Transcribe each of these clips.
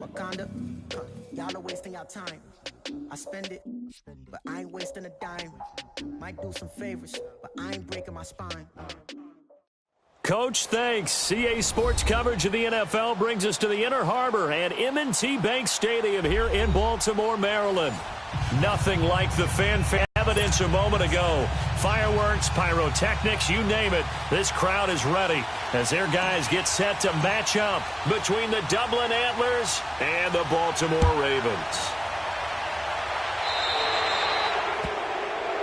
Wakanda, y'all are wasting your time. I spend it, but I ain't wasting a dime. Might do some favors, but I ain't breaking my spine. Coach, thanks. CA Sports coverage of the NFL brings us to the Inner Harbor and M&T Bank Stadium here in Baltimore, Maryland. Nothing like the fan evidence a moment ago. Fireworks, pyrotechnics, you name it. This crowd is ready as their guys get set to match up between the Dublin Antlers and the Baltimore Ravens.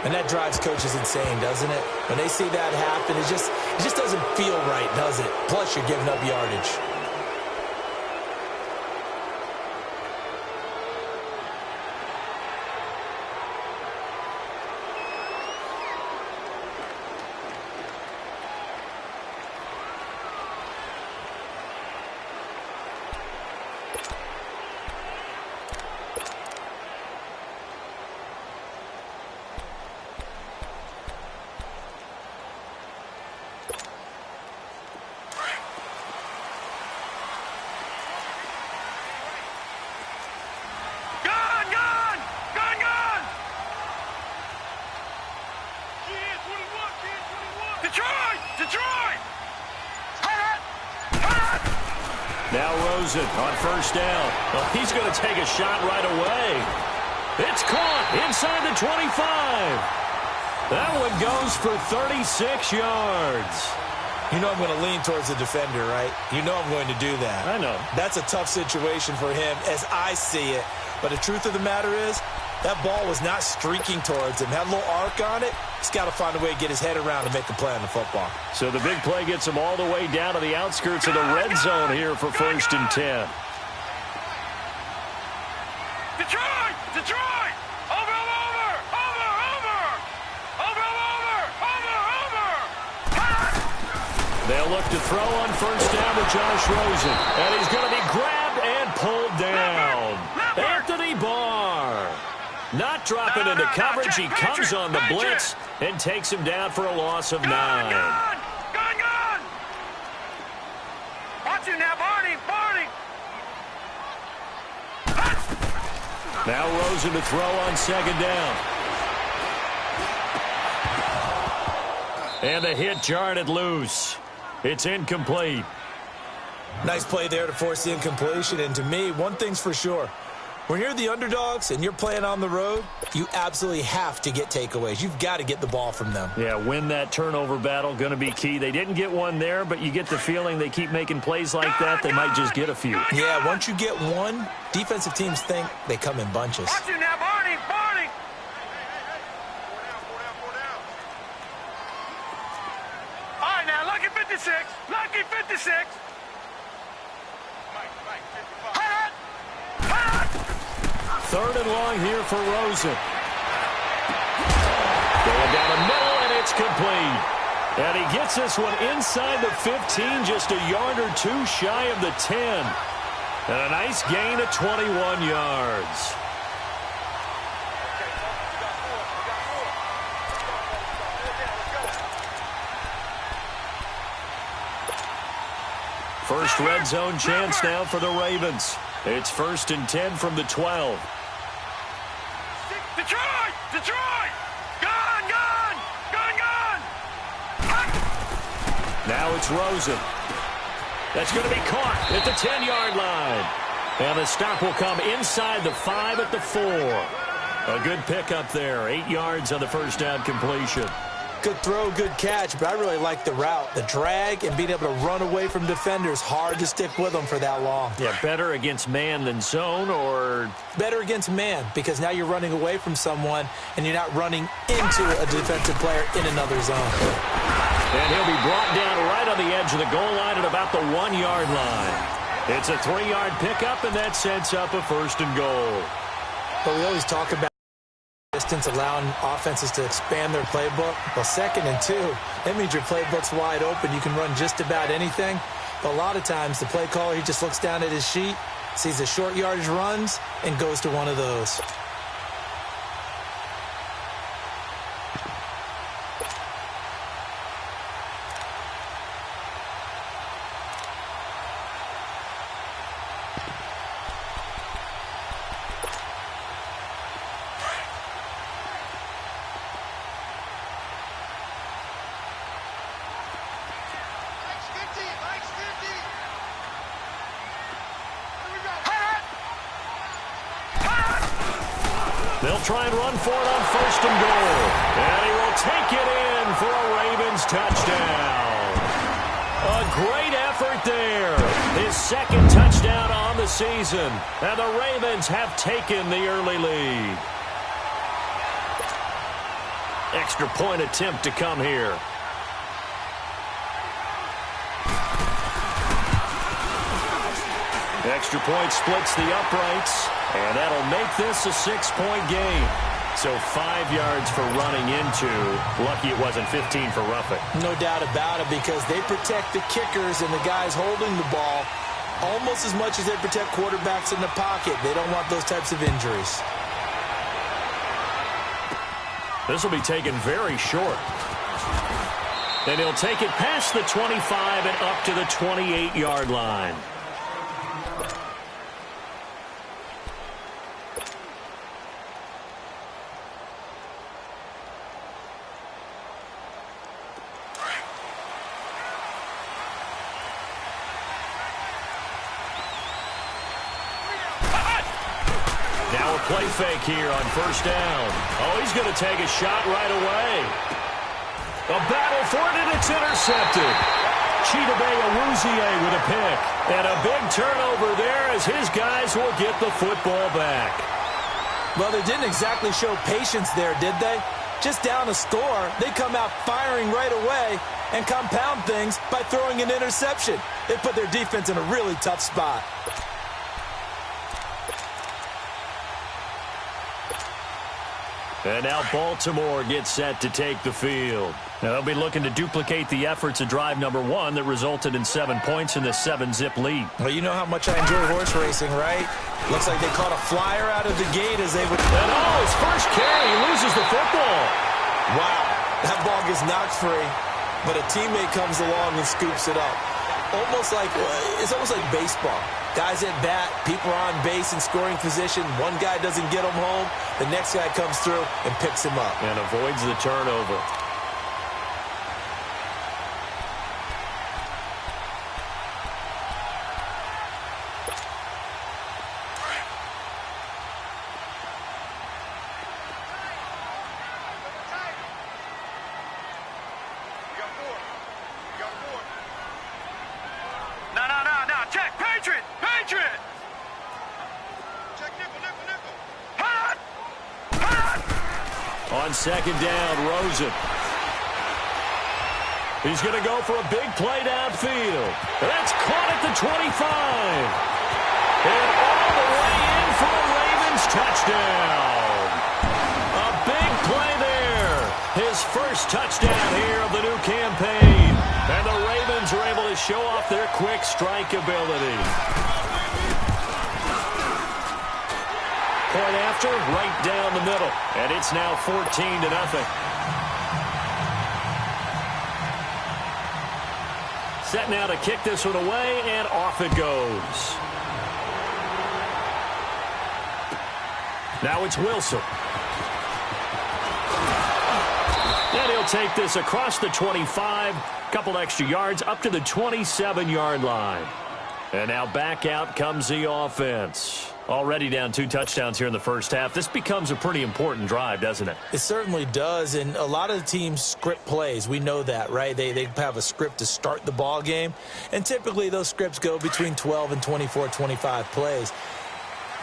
And that drives coaches insane, doesn't it? When they see that happen, it just doesn't feel right, does it? Plus, you're giving up yardage. Now Rosen on first down. Well, he's going to take a shot right away. It's caught inside the 25. That one goes for 36 yards. You know I'm going to lean towards the defender, right? You know I'm going to do that. I know. That's a tough situation for him as I see it. But the truth of the matter is, that ball was not streaking towards him. Had a little arc on it. He's got to find a way to get his head around and make a play on the football. So the big play gets him all the way down to the outskirts of the red zone here for 1st and 10. Detroit! Detroit! Over! They'll look to throw on first down to Josh Rosen. And he's going to be grabbed and pulled down. Anthony Barr. Not dropping into coverage. He comes on the blitz and takes him down for a loss of 9. Gone! Watch you now, Barney! Now Rosen to throw on 2nd down. And the hit jarred it loose. It's incomplete. Nice play there to force the incompletion. And to me, one thing's for sure. When you're the underdogs and you're playing on the road, you absolutely have to get takeaways. You've got to get the ball from them. Yeah, win that turnover battle, going to be key. They didn't get one there, but you get the feeling they keep making plays like that, they might just get a few. Yeah, once you get one, defensive teams think they come in bunches. Watch you now, Barney! All right, now, lucky 56. Lucky 56. Third and long here for Rosen. Going down the middle, and it's complete. And he gets this one inside the 15, just a yard or two shy of the 10. And a nice gain of 21 yards. First red zone chance now for the Ravens. It's 1st and 10 from the 12. Detroit! Gone! Now it's Rosen. That's going to be caught at the 10-yard line. And the stop will come inside the 5 at the 4. A good pickup there. 8 yards on the first down completion. Good throw, good catch, but I really like the route. The drag and being able to run away from defenders, hard to stick with them for that long. Yeah, better against man than zone, or? Better against man, because now you're running away from someone and you're not running into a defensive player in another zone. And he'll be brought down right on the edge of the goal line at about the 1-yard line. It's a 3-yard pickup, and that sets up a 1st and goal. But we always talk about distance, allowing offenses to expand their playbook. Well, 2nd and 2, that means your playbook's wide open. You can run just about anything. But a lot of times, the play caller, he just looks down at his sheet, sees the short yardage runs, and goes to one of those. They'll try and run for it on 1st and goal. And he will take it in for a Ravens touchdown. A great effort there. His 2nd touchdown on the season. And the Ravens have taken the early lead. Extra point attempt to come here. Extra point splits the uprights, and that'll make this a 6-point game. So 5 yards for running into. Lucky it wasn't 15 for roughing. No doubt about it, because they protect the kickers and the guys holding the ball almost as much as they protect quarterbacks in the pocket. They don't want those types of injuries. This will be taken very short. And he'll take it past the 25 and up to the 28-yard line. Now a play fake here on 1st down. Oh, he's going to take a shot right away. A battle for it, and it's intercepted. Chidobe Awuzie with a pick. And a big turnover there as his guys will get the football back. Well, they didn't exactly show patience there, did they? Just down a score, they come out firing right away and compound things by throwing an interception. They put their defense in a really tough spot. And now Baltimore gets set to take the field. Now they'll be looking to duplicate the efforts of drive number 1 that resulted in 7 points in the 7-zip lead. Well, you know how much I enjoy horse racing, right? Looks like they caught a flyer out of the gate as they would... And his first carry, he loses the football. Wow, that ball gets knocked free, but a teammate comes along and scoops it up. It's almost like baseball. Guys at bat, people are on base in scoring position. One guy doesn't get him home. The next guy comes through and picks him up. And avoids the turnover. On 2nd down, Rosen. He's going to go for a big play downfield. That's caught at the 25. And all the way in for a Ravens touchdown. A big play there. His first touchdown here of the new campaign. And the Ravens are able to show off their quick strike ability. Point after, right down the middle. And it's now 14-0. Set now to kick this one away, and off it goes. Now it's Wilson. And he'll take this across the 25, couple extra yards up to the 27-yard line. And now back out comes the offense. Already down 2 touchdowns here in the first half. This becomes a pretty important drive, doesn't it? It certainly does, and a lot of the teams script plays. We know that, right? They have a script to start the ball game, and typically those scripts go between 12 and 24, 25 plays.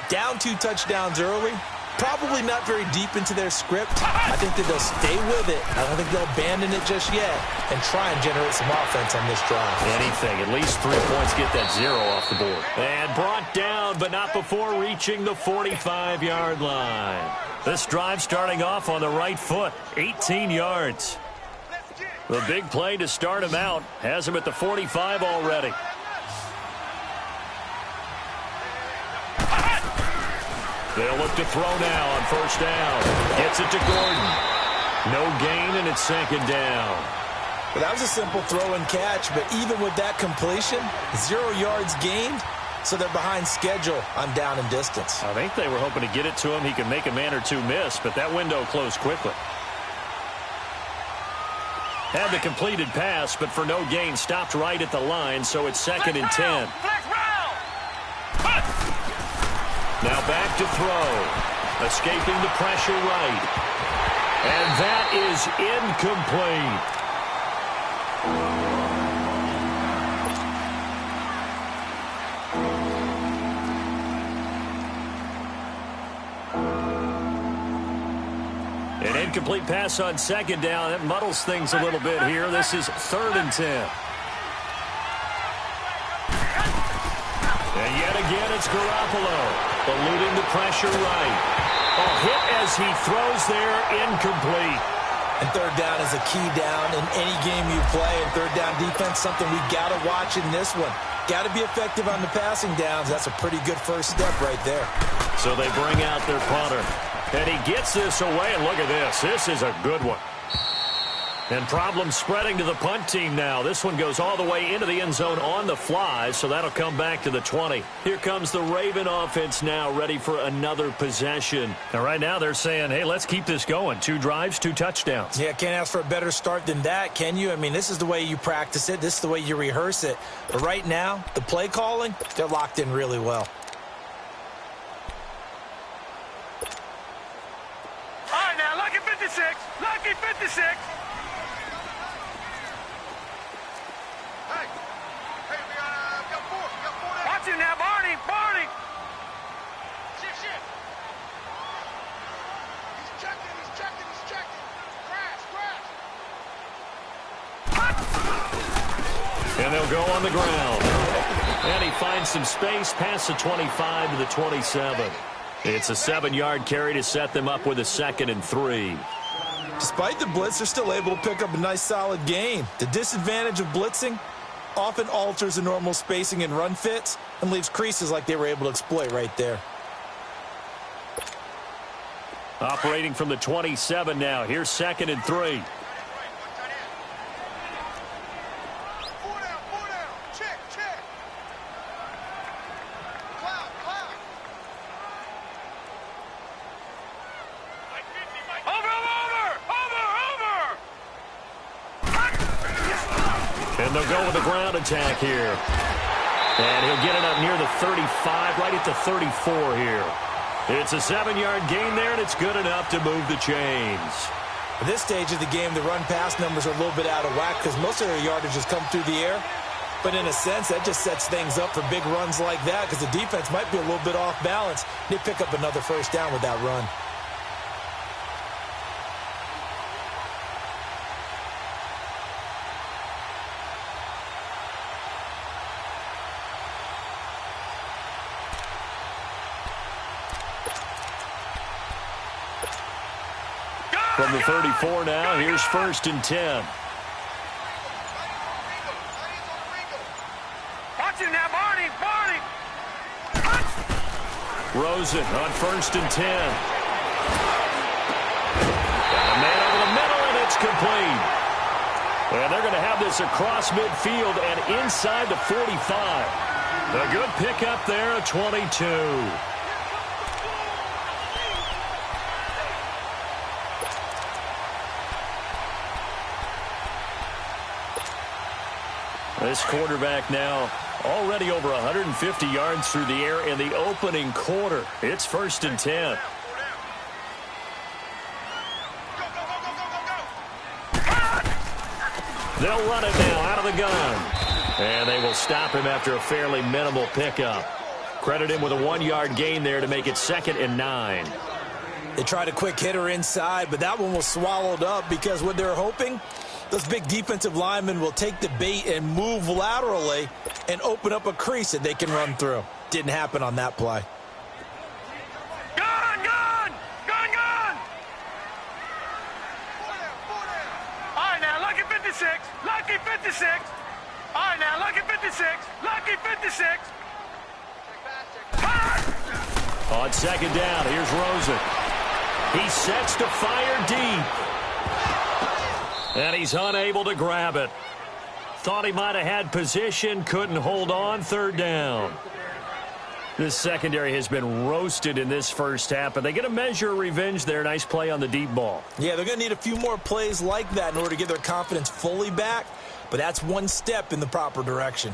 Down 2 touchdowns early, probably not very deep into their script. I think that they'll stay with it. I don't think they'll abandon it just yet and try and generate some offense on this drive. Anything. At least 3 points, get that 0 off the board. And brought down, but not before reaching the 45-yard line. This drive starting off on the right foot, 18 yards. The big play to start him out has him at the 45 already. They'll look to throw now on 1st down. Gets it to Gordon. No gain, and it's 2nd down. Well, that was a simple throw and catch, but even with that completion, 0 yards gained, so they're behind schedule on down and distance. I think they were hoping to get it to him. He could make a man or 2 miss, but that window closed quickly. Had the completed pass, but for no gain, stopped right at the line, so it's 2nd and 10. Now back to throw. Escaping the pressure right. And that is incomplete. An incomplete pass on second down. That muddles things a little bit here. This is 3rd and 10. And yet again, it's Garoppolo eluding the pressure right. A hit as he throws there, incomplete. And 3rd down is a key down in any game you play. And 3rd down defense, something we got to watch in this one. Got to be effective on the passing downs. That's a pretty good first step right there. So they bring out their punter. And he gets this away, and look at this. This is a good one. And problems spreading to the punt team now. This one goes all the way into the end zone on the fly, so that'll come back to the 20. Here comes the Raven offense now, ready for another possession. And right now they're saying, hey, let's keep this going. 2 drives, 2 touchdowns. Yeah, can't ask for a better start than that, can you? I mean, this is the way you practice it. This is the way you rehearse it. But right now, the play calling, they're locked in really well. All right, now, lucky 56. Lucky 56. Hey, we got 4. We got 4 now. Watch it now, Barney. Shift. He's checking. Crash. And they'll go on the ground. And he finds some space past the 25 to the 27. It's a 7-yard carry to set them up with a 2nd and 3. Despite the blitz, they're still able to pick up a nice, solid gain. The disadvantage of blitzing often alters the normal spacing and run fits and leaves creases like they were able to exploit right there. Operating from the 27 now. Here's 2nd and 3. And they'll go with the ground attack here. And he'll get it up near the 35, right at the 34 here. It's a 7-yard gain there, and it's good enough to move the chains. At this stage of the game, the run-pass numbers are a little bit out of whack because most of their yardage has come through the air. But in a sense, that just sets things up for big runs like that because the defense might be a little bit off balance. They pick up another first down with that run. From the 34 now, here's 1st and 10. Watch it now, Barney. Rosen on 1st and 10. Got a man over the middle, and it's complete. And they're going to have this across midfield and inside the 45. A good pickup there, a 22. This quarterback now already over 150 yards through the air in the opening quarter. It's 1st and 10. They'll run it now out of the gun. And they will stop him after a fairly minimal pickup. Credit him with a 1-yard gain there to make it 2nd and 9. They tried a quick hitter inside, but that one was swallowed up because what they're hoping, those big defensive linemen will take the bait and move laterally and open up a crease that they can run through. Didn't happen on that play. Gun! All right, now, lucky 56. Lucky 56. All right, now, lucky 56. Lucky 56. On 2nd down, here's Rosen. He sets to fire deep. And he's unable to grab it. Thought he might have had position, couldn't hold on, 3rd down. This secondary has been roasted in this first half, but they get a measure of revenge there. Nice play on the deep ball. Yeah, they're going to need a few more plays like that in order to get their confidence fully back, but that's one step in the proper direction.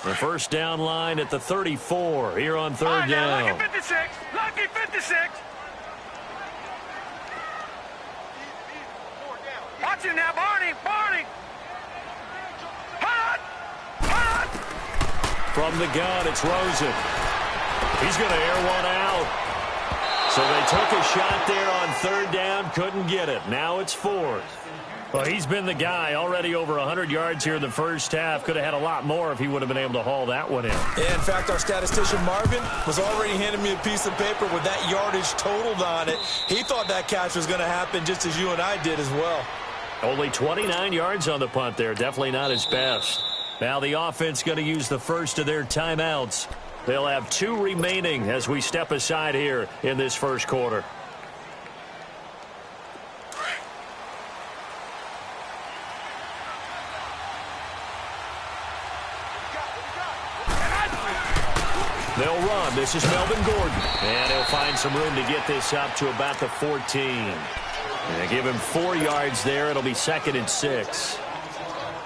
The first down line at the 34 here on third right, now, down. Lucky 56. Lucky 56. Watch him now, Barney. Barney. Hot. Hot. From the gun, it's Rosen. He's going to air one out. So they took a shot there on third down, couldn't get it. Now it's fourth. Well, he's been the guy, already over 100 yards here in the first half. Could have had a lot more if he would have been able to haul that one in. Yeah, in fact, our statistician Marvin was already handing me a piece of paper with that yardage totaled on it. He thought that catch was going to happen just as you and I did as well. Only 29 yards on the punt there. Definitely not his best. Now the offense going to use the first of their timeouts. They'll have 2 remaining as we step aside here in this first quarter. They'll run. This is Melvin Gordon. And he'll find some room to get this up to about the 14. And they give him 4 yards there. It'll be 2nd and 6.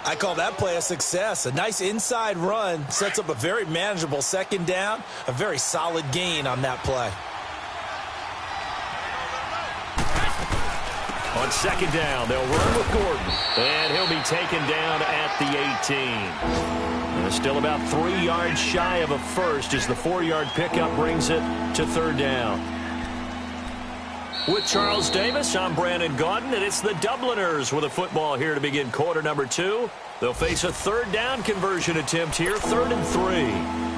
I call that play a success. A nice inside run sets up a very manageable second down. A very solid gain on that play. On second down, they'll run with Gordon. And he'll be taken down at the 18. And still about 3 yards shy of a first as the 4-yard pickup brings it to third down. With Charles Davis, I'm Brandon Gaudin, and it's the Dubliners with a football here to begin quarter number 2. They'll face a third down conversion attempt here, 3rd and 3.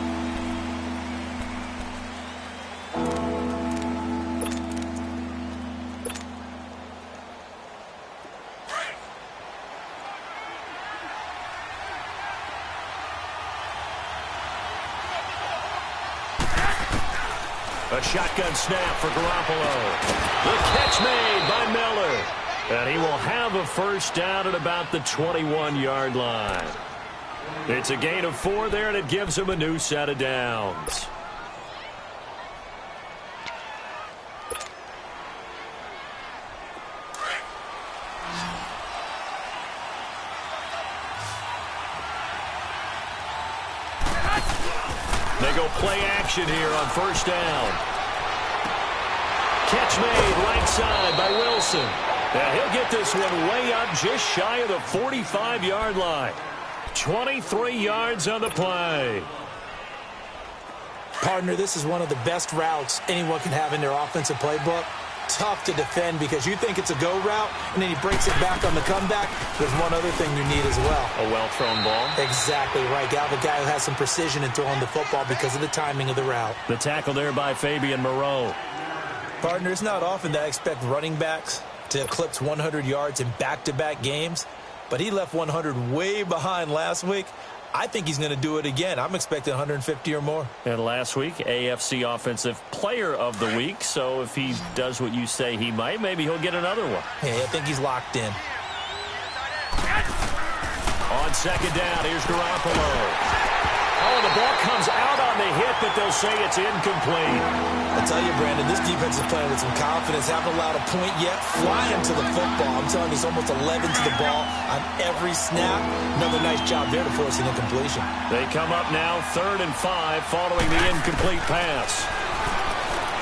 A shotgun snap for Garoppolo. The catch made by Miller. And he will have a first down at about the 21-yard line. It's a gain of 4 there, and it gives him a new set of downs. They go play action here on first down. Catch made right side by Wilson. And he'll get this one way up just shy of the 45-yard line. 23 yards on the play. Partner, this is one of the best routes anyone can have in their offensive playbook. Tough to defend because you think it's a go route, and then he breaks it back on the comeback. There's one other thing you need as well. A well-thrown ball. Exactly right. You have a guy who has some precision in throwing the football because of the timing of the route. The tackle there by Fabian Moreau. Partner, it's not often that I expect running backs to eclipse 100 yards in back-to-back games, but he left 100 way behind last week. I think he's going to do it again. I'm expecting 150 or more. And last week, AFC Offensive Player of the Week. So if he does what you say he might, maybe he'll get another one. Yeah, I think he's locked in. On second down, here's Garoppolo. Oh, the ball comes out on the hit, but they'll say it's incomplete. I tell you, Brandon, this defense is playing with some confidence. Haven't allowed a point yet. Flying to the football. I'm telling you, it's almost 11 to the ball on every snap. Another nice job there to force an incompletion. They come up now 3rd and 5 following the incomplete pass.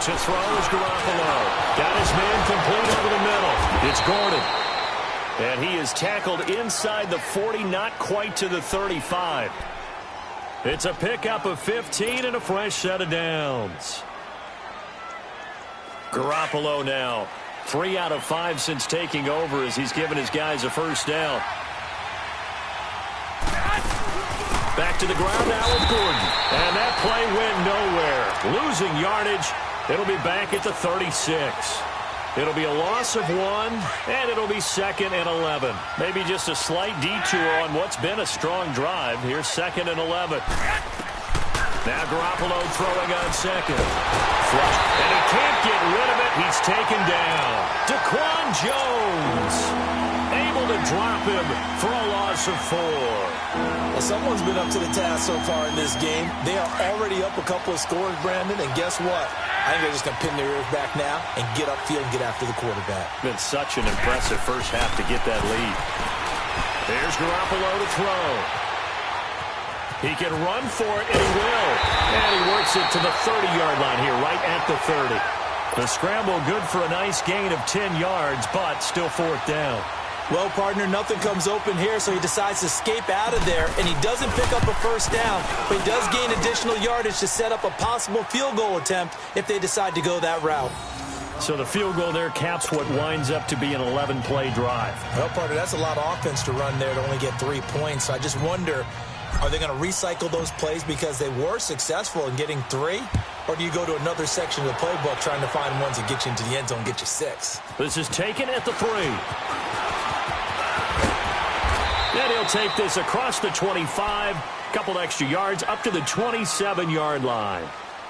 To throw is Garoppolo. Got his man complete over the middle. It's Gordon. And he is tackled inside the 40, not quite to the 35. It's a pickup of 15 and a fresh set of downs. Garoppolo now 3 out of 5 since taking over as he's given his guys a first down. Back to the ground now with Gordon. And that play went nowhere. Losing yardage. It'll be back at the 36. It'll be a loss of 1, and it'll be 2nd and 11. Maybe just a slight detour on what's been a strong drive. Here's 2nd and 11. Now Garoppolo throwing on second. Flush. And he can't get rid of it. He's taken down. Daquan Jones able to drop him for a loss of 4. Well, someone's been up to the task so far in this game. They are already up a couple of scores, Brandon, and guess what? I think they're just going to pin their ears back now and get upfield and get after the quarterback. Been such an impressive first half to get that lead. There's Garoppolo to throw. He can run for it, and he will. And he works it to the 30-yard line here, right at the 30. The scramble good for a nice gain of 10 yards, but still fourth down. Well, partner, nothing comes open here, so he decides to escape out of there, and he doesn't pick up a first down, but he does gain additional yardage to set up a possible field goal attempt if they decide to go that route. So the field goal there caps what winds up to be an 11-play drive. Well, partner, that's a lot of offense to run there to only get 3 points. So I just wonder, are they going to recycle those plays because they were successful in getting 3? Or do you go to another section of the playbook trying to find ones that get you into the end zone, get you 6? This is taken at the 3. And he'll take this across the 25, couple extra yards up to the 27-yard line.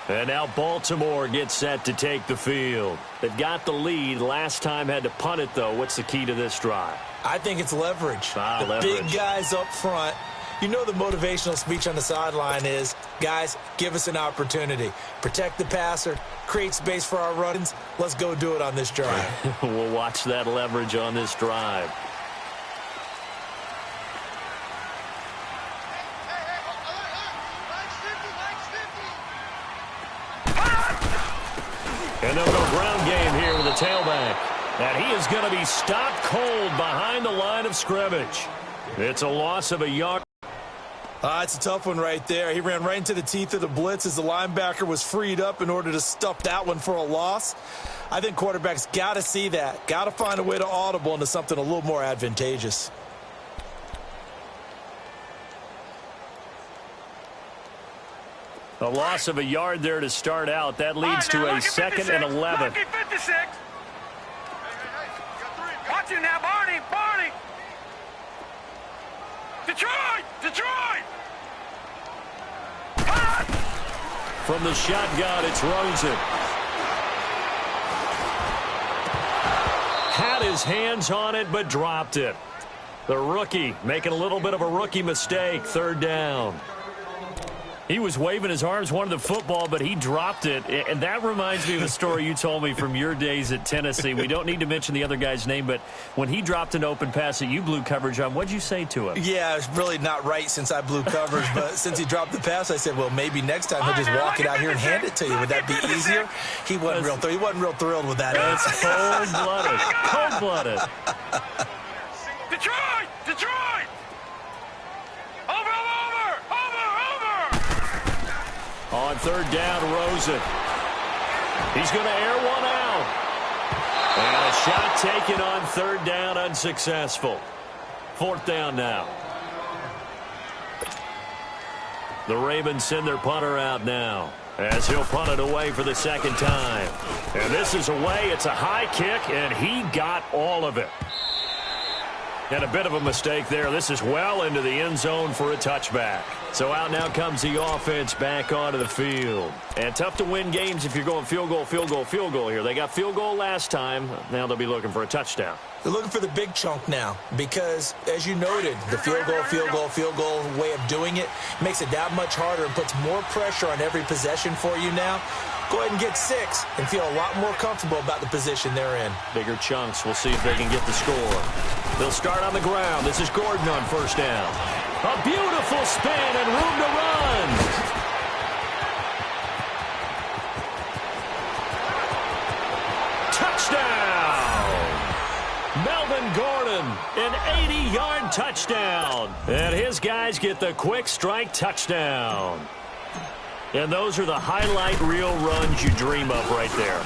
And now Baltimore gets set to take the field. They've got the lead. Last time had to punt it, though. What's the key to this drive? I think it's leverage. Leverage. Big guys up front. You know the motivational speech on the sideline is, guys, give us an opportunity. Protect the passer, create space for our runs. Let's go do it on this drive. We'll watch that leverage on this drive. And they'll go ground game here with a tailback. And he is going to be stopped cold behind the line of scrimmage. It's a loss of a yard. It's a tough one right there. He ran right into the teeth of the blitz as the linebacker was freed up in order to stuff that one for a loss. I think quarterbacks got to see that. Got to find a way to audible into something a little more advantageous. A loss of a yard there to start out. That leads to a 2nd and 11. Lucky 56. Watch it now, Barney. Barney. Detroit. Detroit. From the shotgun, it's Rosen. Had his hands on it, but dropped it. The rookie making a little bit of a rookie mistake. 3rd down. He was waving his arms, wanted the football, but he dropped it. And that reminds me of a story you told me from your days at Tennessee. We don't need to mention the other guy's name, but when he dropped an open pass that you blew coverage on, what'd you say to him? Yeah, it's really not right since I blew coverage, but since he dropped the pass, I said, well, maybe next time he'll just walk it out here and hand it to you. Would that be easier? He wasn't real thrilled with that. That's cold-blooded. Cold-blooded. Detroit. Detroit. Over. On 3rd down, Rosen. He's going to air one out. And a shot taken on 3rd down, unsuccessful. 4th down now. The Ravens send their punter out now as he'll punt it away for the 2nd time. And this is away. It's a high kick, and he got all of it. And a bit of a mistake there. This is well into the end zone for a touchback. So out now comes the offense back onto the field. And tough to win games if you're going field goal here. They got field goal last time. Now they'll be looking for a touchdown. They're looking for the big chunk now because, as you noted, the field goal way of doing it makes it that much harder and puts more pressure on every possession for you now. Go ahead and get 6 and feel a lot more comfortable about the position they're in. Bigger chunks. We'll see if they can get the score. They'll start on the ground. This is Gordon on 1st down. A beautiful spin and room to run. Touchdown! Melvin Gordon, an 80-yard touchdown. And his guys get the quick strike touchdown. And those are the highlight reel runs you dream of right there.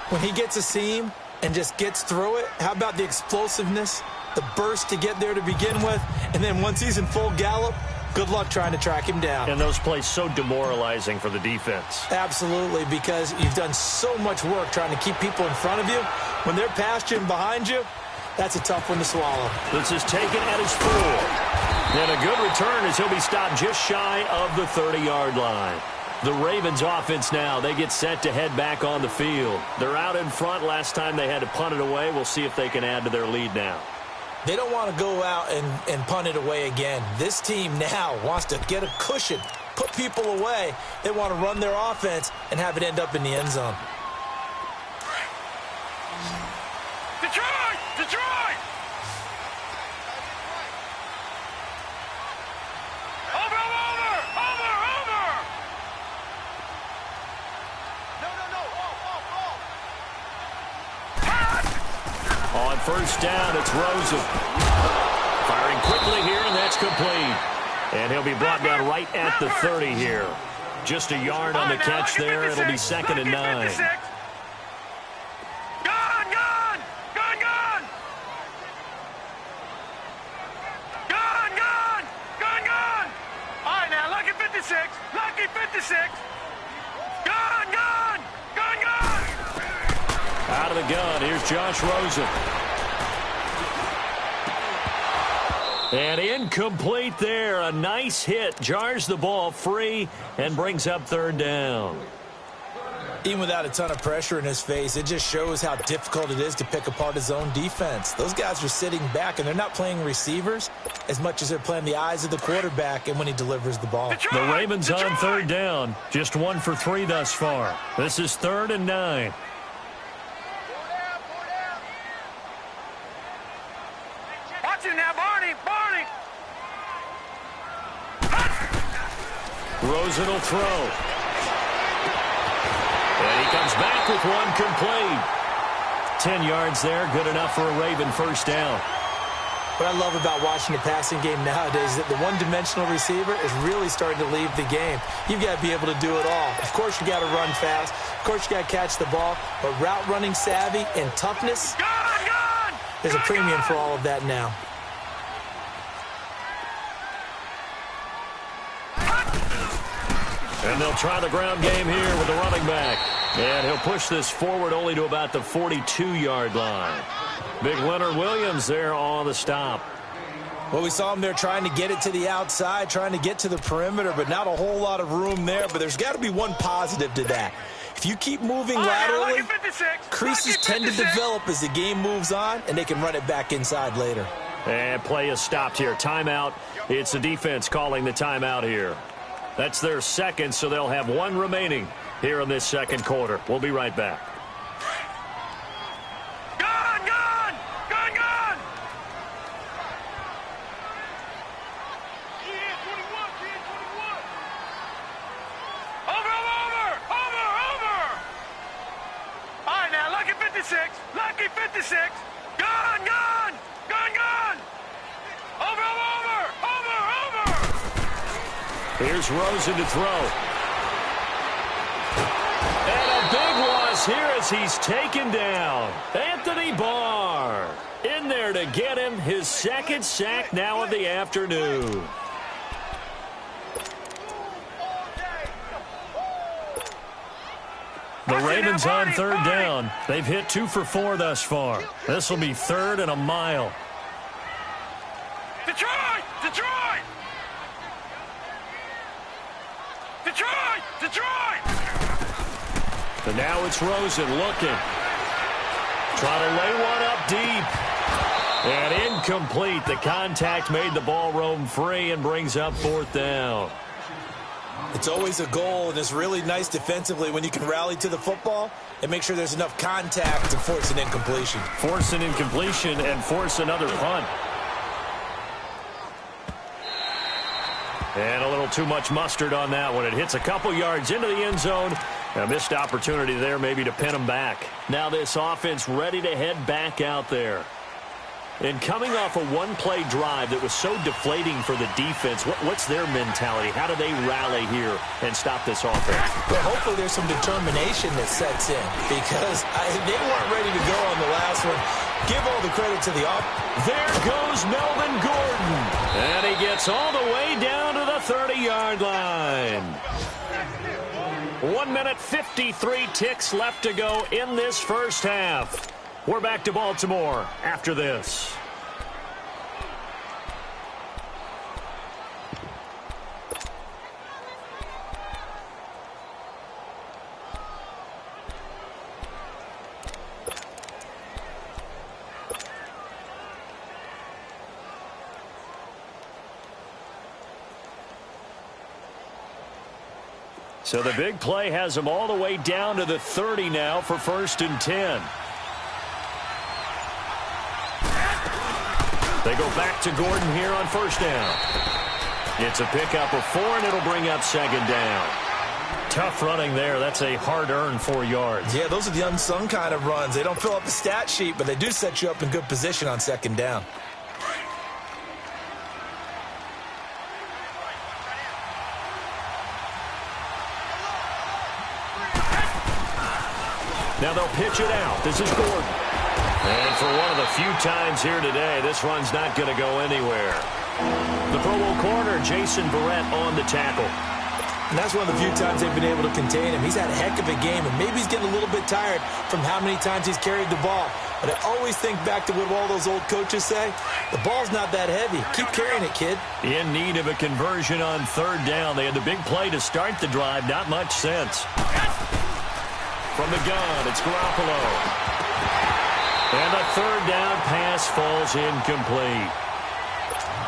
When he gets a seam and just gets through it, how about the explosiveness, the burst to get there to begin with, and then once he's in full gallop, good luck trying to track him down. And those plays so demoralizing for the defense. Absolutely, because you've done so much work trying to keep people in front of you. When they're past you and behind you, that's a tough one to swallow. This is taken at his 4. And a good return as he'll be stopped just shy of the 30-yard line. The Ravens offense now, they get set to head back on the field. They're out in front. Last time they had to punt it away. We'll see if they can add to their lead now. They don't want to go out and punt it away again. This team now wants to get a cushion, put people away. They want to run their offense and have it end up in the end zone. Detroit! Detroit! Over! first down. It's Rosen. Firing quickly here, and that's complete. And he'll be brought down right at the 30 here. Just a yard on the catch there. It'll be 2nd and 9. Lucky 56. Gun, gun, gun, gun. Out of the gun, here's Josh Rosen. And incomplete there. A nice hit. Jars the ball free and brings up 3rd down. Even without a ton of pressure in his face, it just shows how difficult it is to pick apart his own defense. Those guys are sitting back, and they're not playing receivers as much as they're playing the eyes of the quarterback and when he delivers the ball. The Ravens on 3rd down. Just 1 for 3 thus far. This is 3rd and 9. Watch it now, Barney. Barney. Rosen will throw. And he comes back with one complete. 10 yards there, good enough for a Raven first down. What I love about watching the passing game nowadays is that the one-dimensional receiver is really starting to leave the game. You've got to be able to do it all. Of course, you got to run fast. Of course, you got to catch the ball. But route running savvy and toughness, there's a premium for all of that now. And they'll try the ground game here with the running back. And he'll push this forward only to about the 42-yard line. Big Leonard Williams there on the stop. Well, we saw him there trying to get it to the outside, trying to get to the perimeter, but not a whole lot of room there. But there's got to be one positive to that. If you keep moving laterally, creases tend to develop as the game moves on, and they can run it back inside later. And play is stopped here. Timeout. It's the defense calling the timeout here. That's their second, so they'll have one remaining here in this second quarter. We'll be right back. Gun, gun, gun, gun. Over. All right, now, lucky 56. Lucky 56. Gun, gun, gun, gun. Over. Here's Rosen to throw. And a big loss here as he's taken down. Anthony Barr in there to get him his second sack now of the afternoon. The Ravens on 3rd down. They've hit 2 for 4 thus far. This will be 3rd and a mile. Detroit! And now it's Rosen looking. Trying to lay one up deep. And incomplete. The contact made the ball roam free and brings up 4th down. It's always a goal, and it's really nice defensively when you can rally to the football and make sure there's enough contact to force an incompletion. Force an incompletion and force another punt. And a little too much mustard on that one. It hits a couple yards into the end zone. A missed opportunity there maybe to pin them back. Now this offense ready to head back out there. And coming off a one-play drive that was so deflating for the defense, what's their mentality? How do they rally here and stop this offense? Well, hopefully there's some determination that sets in because they weren't ready to go on the last one. Give all the credit to the offense. There goes Melvin Gordon. And he gets all the way down to the 30-yard line. 1 minute, 53 ticks left to go in this first half. We're back to Baltimore after this. So the big play has them all the way down to the 30 now for 1st and 10. They go back to Gordon here on 1st down. It's a pickup of 4, and it'll bring up 2nd down. tough running there. That's a hard-earned 4 yards. Yeah, those are the unsung kind of runs. They don't fill up the stat sheet, but they do set you up in good position on second down. Now they'll pitch it out. This is Gordon. And for one of the few times here today, this run's not going to go anywhere. The Pro Bowl corner, Jason Verrett, on the tackle. And that's one of the few times they've been able to contain him. He's had a heck of a game, and maybe he's getting a little bit tired from how many times he's carried the ball. But I always think back to what all those old coaches say. The ball's not that heavy. Keep carrying it, kid. In need of a conversion on third down. They had the big play to start the drive. Not much sense. From the gun, it's Garoppolo. And the third down pass falls incomplete.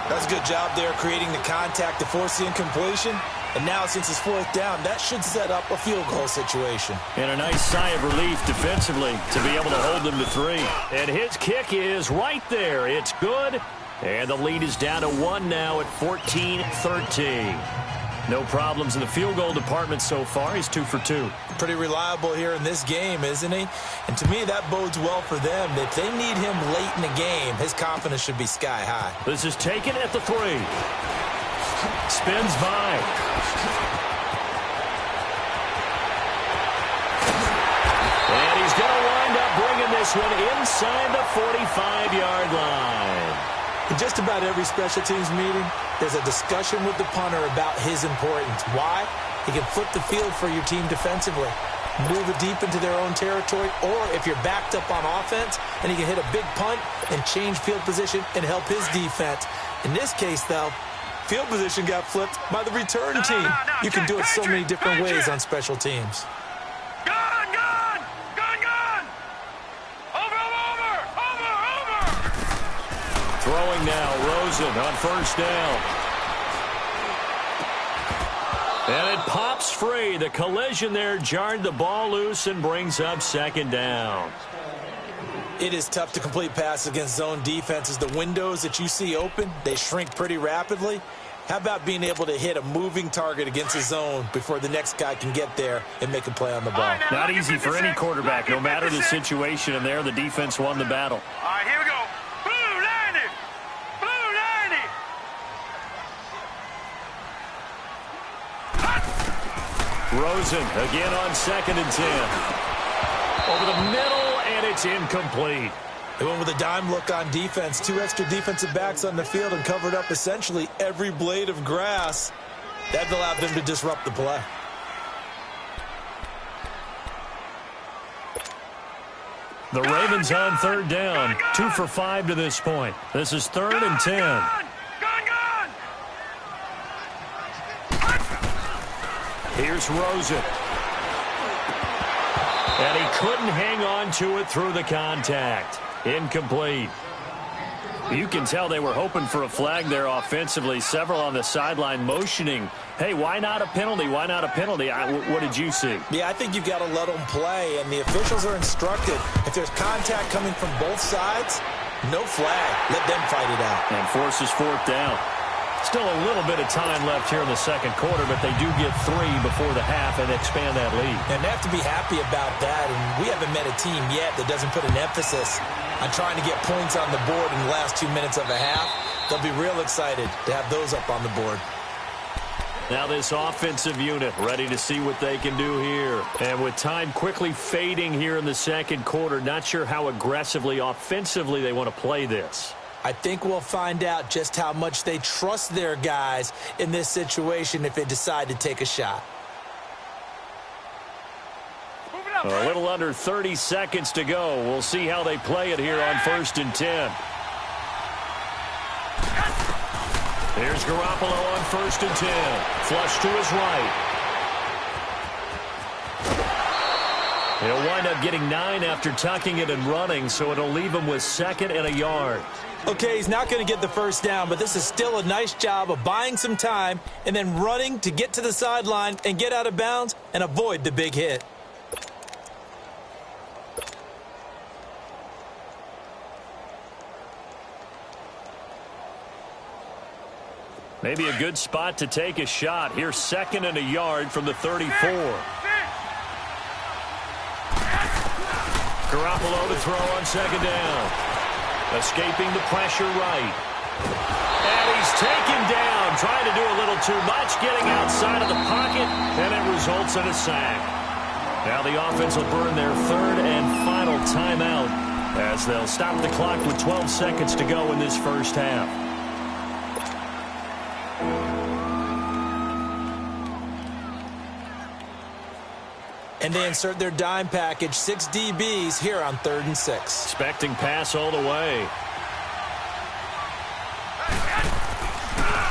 That's a good job there creating the contact to force the incompletion. And now, since it's fourth down, that should set up a field goal situation. And a nice sigh of relief defensively to be able to hold them to 3. And his kick is right there. It's good. And the lead is down to 1 now at 14-13. No problems in the field goal department so far. He's 2 for 2. Pretty reliable here in this game, isn't he? And to me, that bodes well for them. If they need him late in the game, his confidence should be sky high. This is taken at the 3. Spins by. And he's going to wind up bringing this one inside the 45-yard line. In just about every special teams meeting, there's a discussion with the punter about his importance. Why? He can flip the field for your team defensively, move it deep into their own territory, or if you're backed up on offense, and he can hit a big punt and change field position and help his defense. In this case, though, field position got flipped by the return team. You can do it so many different ways on special teams. Gun, gun! Gun, gun! Over! Throwing now, Rosen on first down. And it pops free. The collision there jarred the ball loose and brings up second down. It is tough to complete passes against zone defenses. The windows that you see open, they shrink pretty rapidly. How about being able to hit a moving target against a zone before the next guy can get there and make a play on the ball? Not easy for any quarterback, no matter the situation. And there, the defense won the battle. All right, here we go. Blue 90! Blue 90! Rosen again on 2nd and 10. Over the middle, and it's incomplete. They went with a dime look on defense. 2 extra defensive backs on the field and covered up essentially every blade of grass. That allowed them to disrupt the play. The Ravens on third down. 2 for 5 to this point. This is 3rd and 10. Gun! Here's Rosen. And he couldn't hang on to it through the contact. Incomplete. You can tell they were hoping for a flag there offensively. Several on the sideline motioning, hey, why not a penalty? Why not a penalty? What did you see? Yeah, I think you've got to let them play, and the officials are instructed. If there's contact coming from both sides, no flag. Let them fight it out. And forces 4th down. Still a little bit of time left here in the second quarter, but they do get 3 before the half and expand that lead. And they have to be happy about that, and we haven't met a team yet that doesn't put an emphasis on trying to get points on the board in the last 2 minutes of a half. They'll be real excited to have those up on the board. Now this offensive unit ready to see what they can do here. And with time quickly fading here in the second quarter, not sure how aggressively, offensively they want to play this. I think we'll find out just how much they trust their guys in this situation if they decide to take a shot. A little under 30 seconds to go. We'll see how they play it here on 1st and 10. Here's Garoppolo on 1st and 10. Flush to his right. He'll wind up getting 9 after tucking it and running, so it'll leave him with 2nd and a yard. Okay, he's not going to get the first down, but this is still a nice job of buying some time and then running to get to the sideline and get out of bounds and avoid the big hit. Maybe a good spot to take a shot. Here's 2nd and a yard from the 34. Garoppolo to throw on 2nd down. Escaping the pressure right. And he's taken down, trying to do a little too much, getting outside of the pocket, and it results in a sack. Now the offense will burn their 3rd and final timeout as they'll stop the clock with 12 seconds to go in this first half. And they insert their dime package, 6 DBs here on 3rd and 6. Expecting pass all the way.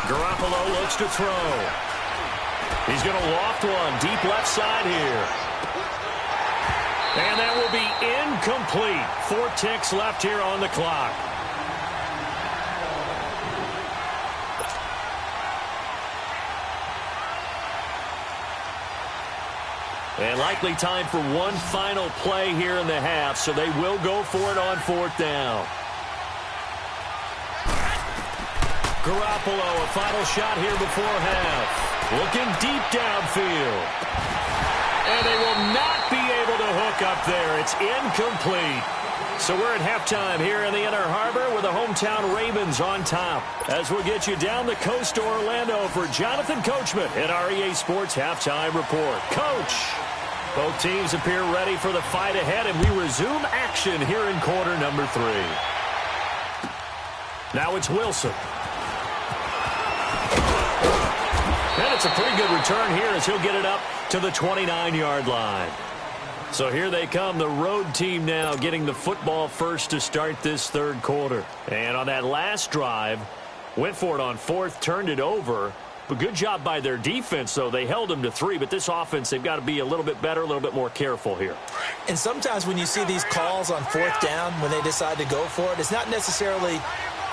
Garoppolo looks to throw. He's going to loft one deep left side here. And that will be incomplete. 4 ticks left here on the clock. And likely time for one final play here in the half, so they will go for it on 4th down. Garoppolo, a final shot here before half. Looking deep downfield. And they will not be able to hook up there. It's incomplete. So we're at halftime here in the Inner Harbor with the hometown Ravens on top. As we'll get you down the coast to Orlando for Jonathan Coachman in our EA Sports Halftime Report. Coach! Both teams appear ready for the fight ahead, and we resume action here in quarter number 3. Now it's Wilson. And it's a pretty good return here as he'll get it up to the 29-yard line. So here they come, the road team now getting the football first to start this 3rd quarter. And on that last drive, went for it on 4th, turned it over. But good job by their defense, though. They held them to 3, but this offense, they've got to be a little bit better, a little bit more careful here. And sometimes when you see these calls on 4th down, when they decide to go for it, it's not necessarily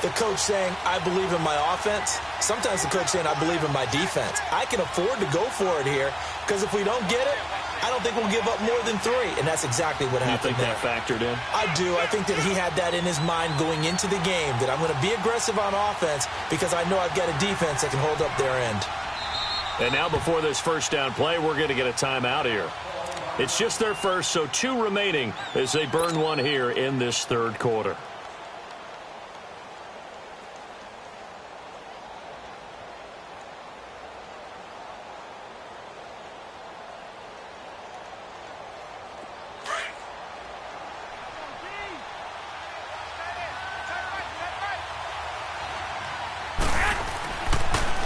the coach saying, I believe in my offense. Sometimes the coach saying, I believe in my defense. I can afford to go for it here because if we don't get it, I don't think we'll give up more than 3, and that's exactly what happened there. You think that factored in? I do. I think that he had that in his mind going into the game, that I'm going to be aggressive on offense because I know I've got a defense that can hold up their end. And now before this first down play, we're going to get a timeout here. It's just their first, so 2 remaining as they burn one here in this 3rd quarter.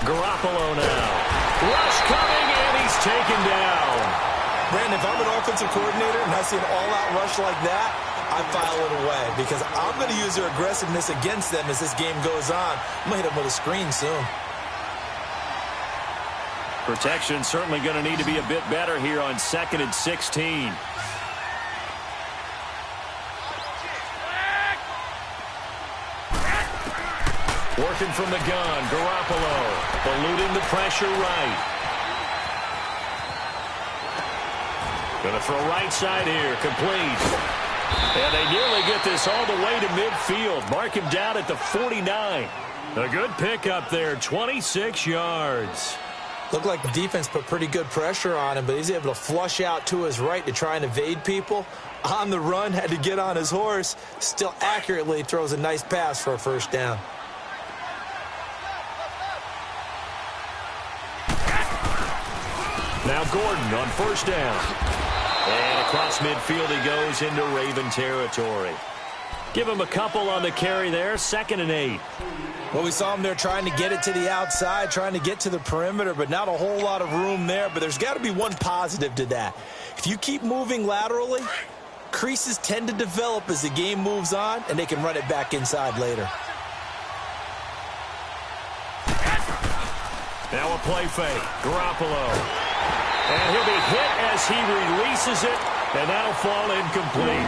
Garoppolo now. Rush coming, and he's taken down. Brandon, if I'm an offensive coordinator and I see an all-out rush like that, I file it away because I'm going to use their aggressiveness against them as this game goes on. I'm going to hit them with a screen soon. Protection certainly going to need to be a bit better here on 2nd and 16. Working from the gun, Garoppolo eluding the pressure right. Going to throw right side here, complete. And they nearly get this all the way to midfield. Mark him down at the 49. A good pickup there, 26 yards. Looked like the defense put pretty good pressure on him, but he's able to flush out to his right to try and evade people. On the run, had to get on his horse. Still accurately throws a nice pass for a first down. Now Gordon on first down. And across midfield he goes into Raven territory. Give him a couple on the carry there, 2nd and 8. Well, we saw him there trying to get it to the outside, trying to get to the perimeter, but not a whole lot of room there. But there's got to be one positive to that. If you keep moving laterally, creases tend to develop as the game moves on, and they can run it back inside later. Now a play fake. Garoppolo. And he'll be hit as he releases it, and that'll fall incomplete.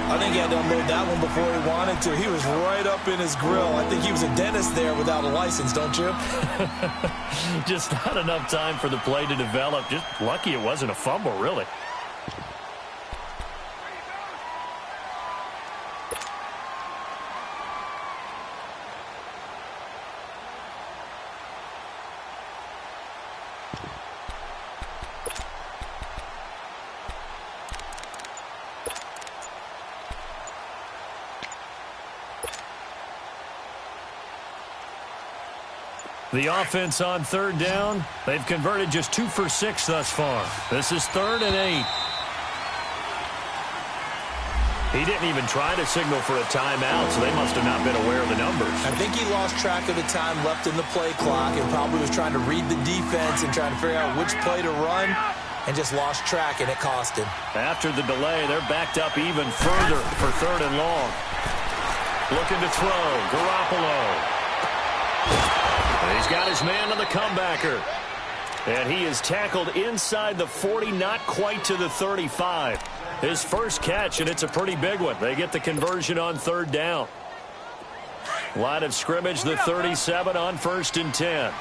I think he had to unload that one before he wanted to. He was right up in his grill. I think he was a dentist there without a license, don't you? Just not enough time for the play to develop. Just lucky it wasn't a fumble, really. The offense on third down, they've converted just 2 for 6 thus far. This is 3rd and 8. He didn't even try to signal for a timeout, so they must have not been aware of the numbers. I think he lost track of the time left in the play clock and probably was trying to read the defense and trying to figure out which play to run and just lost track, and it cost him. After the delay, they're backed up even further for 3rd and long. Looking to throw, Garoppolo. And he's got his man on the comebacker. And he is tackled inside the 40, not quite to the 35. His first catch, and it's a pretty big one. They get the conversion on 3rd down. Line of scrimmage, the 37 on 1st and 10.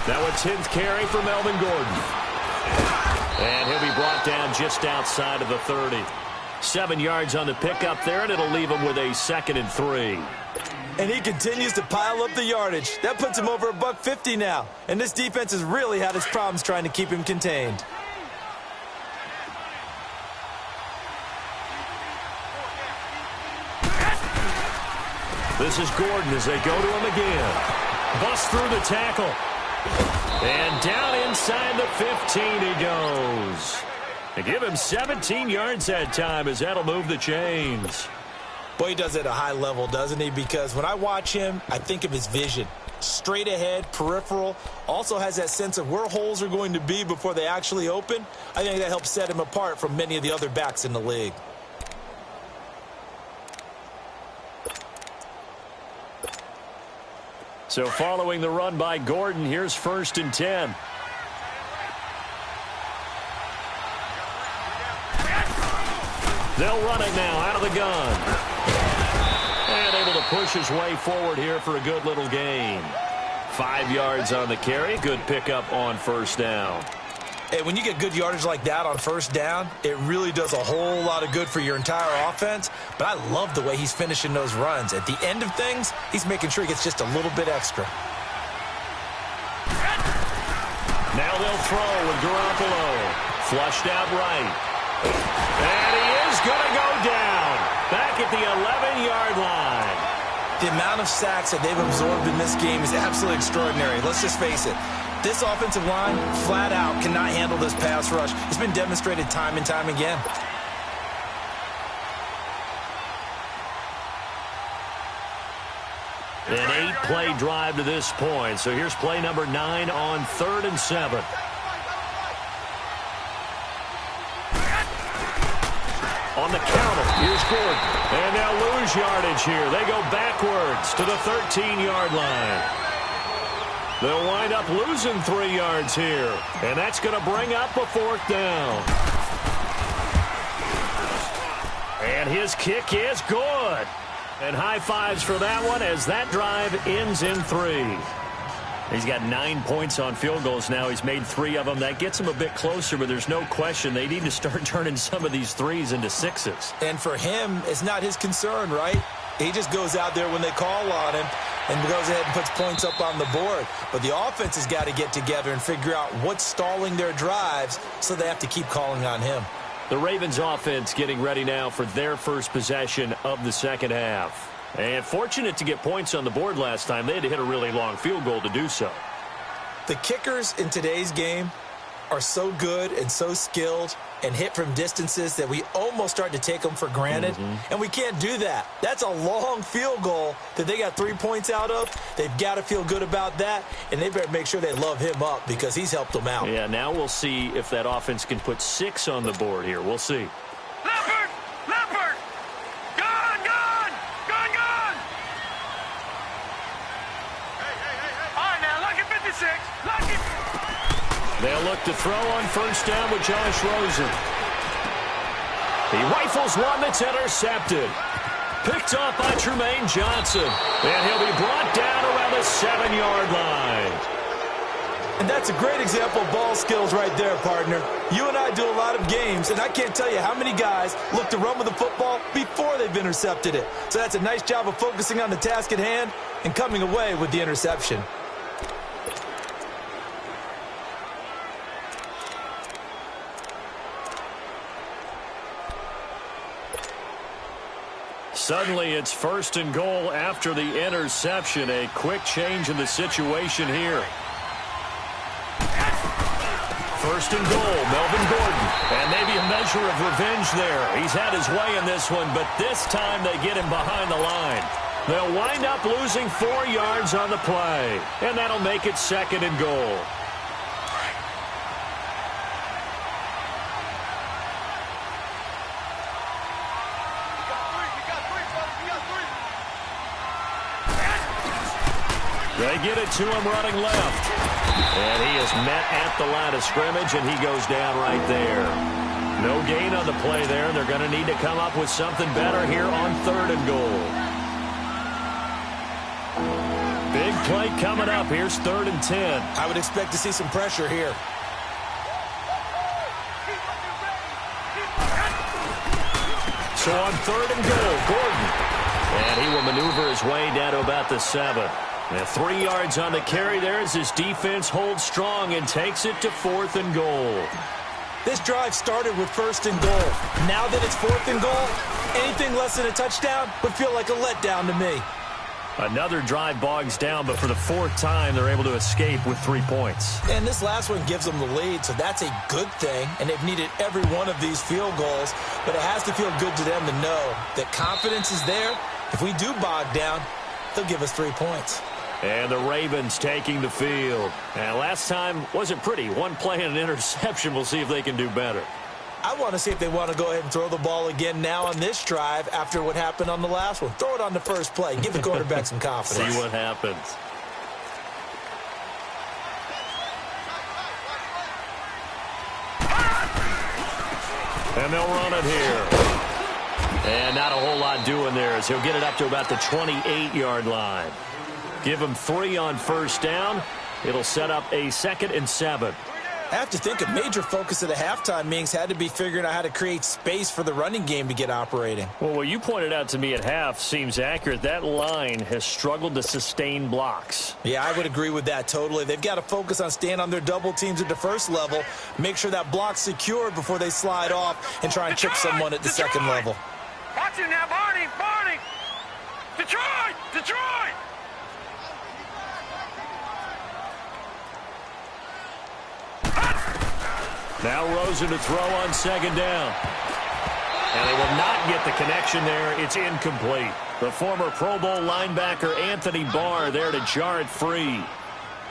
Now a 10th carry for Melvin Gordon. And he'll be brought down just outside of the 30. 7 yards on the pickup there, and it'll leave him with a 2nd and 3. And he continues to pile up the yardage. That puts him over $150 now. And this defense has really had its problems trying to keep him contained. This is Gordon as they go to him again. Bust through the tackle. And down inside the 15 he goes. They give him 17 yards that time as that'll move the chains. Boy, he does it at a high level, doesn't he? Because when I watch him, I think of his vision. Straight ahead, peripheral. Also has that sense of where holes are going to be before they actually open. I think that helps set him apart from many of the other backs in the league. So following the run by Gordon, here's 1st and 10. They'll run it now out of the gun. And able to push his way forward here for a good little gain. 5 yards on the carry. Good pickup on 1st down. Hey, when you get good yardage like that on 1st down, it really does a whole lot of good for your entire offense. But I love the way he's finishing those runs. At the end of things, he's making sure he gets just a little bit extra. Now they'll throw with Garoppolo. Flushed out right. And he is going to go down. Back at the 11-yard line. The amount of sacks that they've absorbed in this game is absolutely extraordinary. Let's just face it. This offensive line, flat out, cannot handle this pass rush. It's been demonstrated time and time again. An 8-play drive to this point. So here's play number 9 on 3rd and 7. On the counter, here's Gordon. And they'll lose yardage here. They go backwards to the 13-yard line. They'll wind up losing 3 yards here. And that's going to bring up a 4th down. And his kick is good. And high fives for that one as that drive ends in 3. He's got 9 points on field goals now. He's made 3 of them. That gets him a bit closer, but there's no question they need to start turning some of these 3s into 6s. And for him, it's not his concern, right? He just goes out there when they call on him and goes ahead and puts points up on the board. But the offense has got to get together and figure out what's stalling their drives, so they have to keep calling on him. The Ravens offense getting ready now for their first possession of the second half. And fortunate to get points on the board last time. They had to hit a really long field goal to do so. The kickers in today's game are so good and so skilled and hit from distances that we almost start to take them for granted. And we can't do that. That's a long field goal that they got 3 points out of. They've got to feel good about that, and they better make sure they love him up because he's helped them out. Yeah, now we'll see if that offense can put 6 on the board here. We'll see. Leopard! Leopard! Gone! Gone! Gone! Gone! All right, now, lucky 56. Lucky. They'll look to throw on 1st down with Josh Rosen. He rifles one that's intercepted. Picked up by Tremaine Johnson. And he'll be brought down around the 7-yard line. And that's a great example of ball skills right there, partner. You and I do a lot of games, and I can't tell you how many guys look to run with the football before they've intercepted it. So that's a nice job of focusing on the task at hand and coming away with the interception. suddenly it's 1st and goal after the interception. A quick change in the situation here. 1st and goal, Melvin Gordon. And maybe a measure of revenge there. He's had his way in this one, but this time they get him behind the line. They'll wind up losing 4 yards on the play, and that'll make it 2nd and goal. They get it to him running left. And he is met at the line of scrimmage, and he goes down right there. No gain on the play there, and they're going to need to come up with something better here on 3rd and goal. Big play coming up. Here's 3rd and 10. I would expect to see some pressure here. So on 3rd and goal, Gordon. And he will maneuver his way down to about the 7. And 3 yards on the carry there as his defense holds strong and takes it to 4th and goal. This drive started with 1st and goal. Now that it's 4th and goal, anything less than a touchdown would feel like a letdown to me. Another drive bogs down, but for the 4th time, they're able to escape with 3 points. And this last one gives them the lead, so that's a good thing. And they've needed every one of these field goals, but it has to feel good to them to know that confidence is there. If we do bog down, they'll give us 3 points. And the Ravens taking the field. And last time wasn't pretty. One play and an interception. We'll see if they can do better. I want to see if they want to go ahead and throw the ball again now on this drive after what happened on the last one. Throw it on the first play. Give the quarterback some confidence. See what happens. And they'll run it here. And not a whole lot doing there as he'll get it up to about the 28-yard line. Give him 3 on 1st down. It'll set up a 2nd and 7. I have to think a major focus of the halftime meetings had to be figuring out how to create space for the running game to get operating. Well, what you pointed out to me at half seems accurate. That line has struggled to sustain blocks. Yeah, I would agree with that totally. They've got to focus on staying on their double teams at the 1st level, make sure that block's secured before they slide off and try and chip someone at the 2nd level. Watch it now, Barney, Barney. Detroit, Detroit. Now Rosen to throw on 2nd down. And they will not get the connection there. It's incomplete. The former Pro Bowl linebacker Anthony Barr there to jar it free.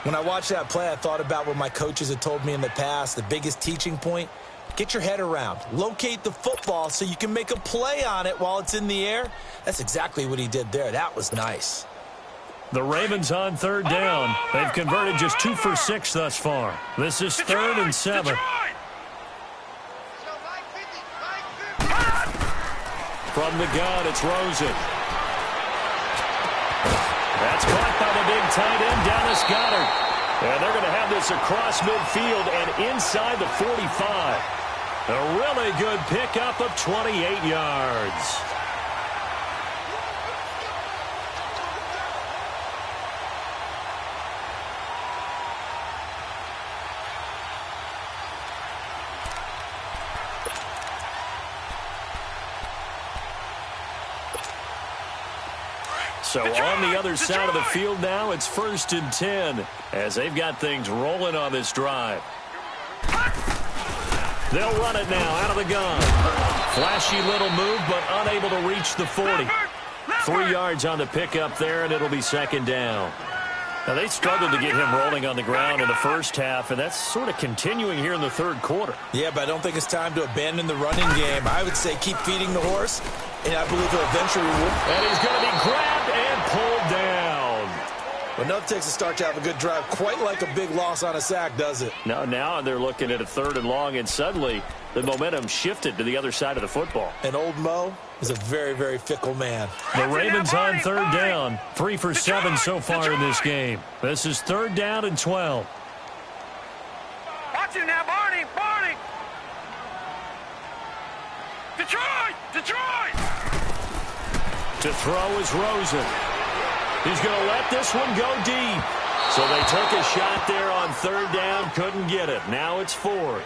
When I watched that play, I thought about what my coaches had told me in the past. The biggest teaching point, get your head around. Locate the football so you can make a play on it while it's in the air. That's exactly what he did there. That was nice. The Ravens on 3rd down. They've converted just 2 for 6 thus far. This is 3rd and 7. From the gun, it's Rosen. That's caught by the big tight end, Dallas Goedert. And they're going to have this across midfield and inside the 45. A really good pickup of 28 yards. So on the other side of the field now, it's 1st and 10 as they've got things rolling on this drive. They'll run it now out of the gun. Flashy little move, but unable to reach the 40. 3 yards on the pickup there, and it'll be 2nd down. Now, they struggled to get him rolling on the ground in the 1st half, and that's sort of continuing here in the 3rd quarter. Yeah, but I don't think it's time to abandon the running game. I would say keep feeding the horse, and I believe he'll eventually reward. And he's going to be grabbed and pulled down. But enough takes a start to have a good drive, quite like a big loss on a sack, does it? Now they're looking at a 3rd and long, and suddenly the momentum shifted to the other side of the football. And old Mo is a very, very fickle man. The Ravens on 3rd down. 3 for 7 so far in this game. This is 3rd down and 12. Watch it now, Barney, Barney. Detroit, Detroit. To throw is Rosen. He's going to let this one go deep. So they took a shot there on 3rd down, couldn't get it. Now it's 4th.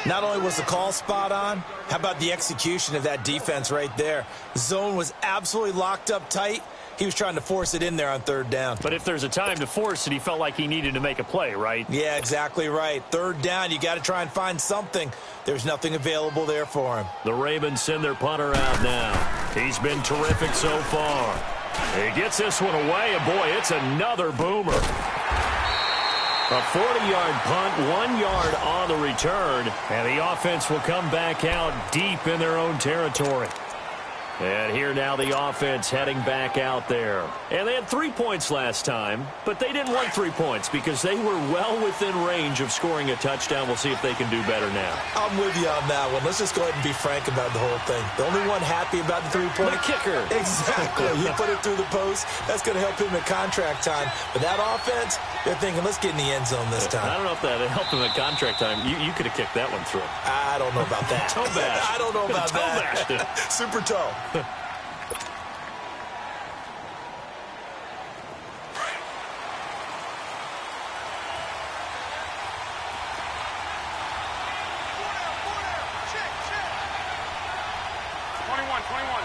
Not only was the call spot on, how about the execution of that defense right there? The zone was absolutely locked up tight. He was trying to force it in there on third down. But if there's a time to force it, he felt like he needed to make a play, right? Yeah, exactly right. Third down, you got to try and find something. There's nothing available there for him. The Ravens send their punter out now. He's been terrific so far. He gets this one away, and boy, it's another boomer. A 40-yard punt, 1 yard on the return, and the offense will come back out deep in their own territory. And here now the offense heading back out there. And they had 3 points last time, but they didn't want 3 points because they were well within range of scoring a touchdown. We'll see if they can do better now. I'm with you on that one. Let's just go ahead and be frank about the whole thing. The only one happy about the 3-point. The kicker. Exactly. He put it through the post. That's going to help him at contract time. But that offense, they're thinking, let's get in the end zone this time. I don't know if that helped him at contract time. You could have kicked that one through. I don't know about that. Toe bash. I don't know about that. Super toe. 21, 21.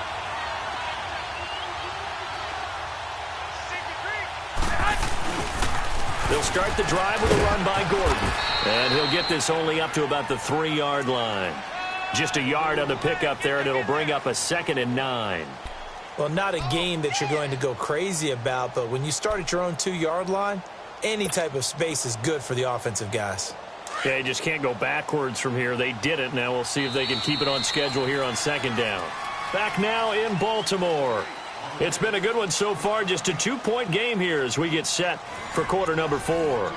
They'll start the drive with a run by Gordon. And he'll get this only up to about the 3-yard line. Just a yard on the pickup there, and it'll bring up a 2nd and 9. Well, not a game that you're going to go crazy about, but when you start at your own 2-yard line, any type of space is good for the offensive guys. Yeah, you just can't go backwards from here. They did it. Now we'll see if they can keep it on schedule here on 2nd down. Back now in Baltimore. It's been a good one so far. Just a 2-point game here as we get set for quarter number 4.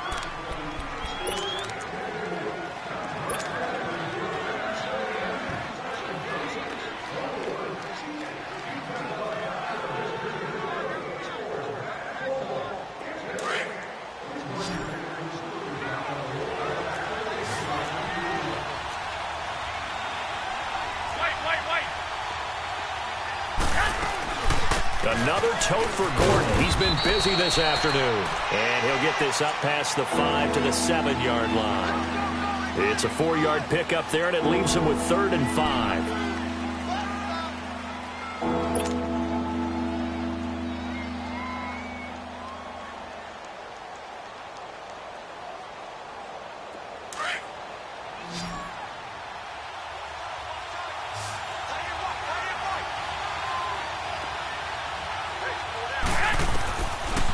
Another tote for Gordon. He's been busy this afternoon. And he'll get this up past the 5 to the 7-yard line. It's a 4-yard pickup there, and it leaves him with 3rd and 5.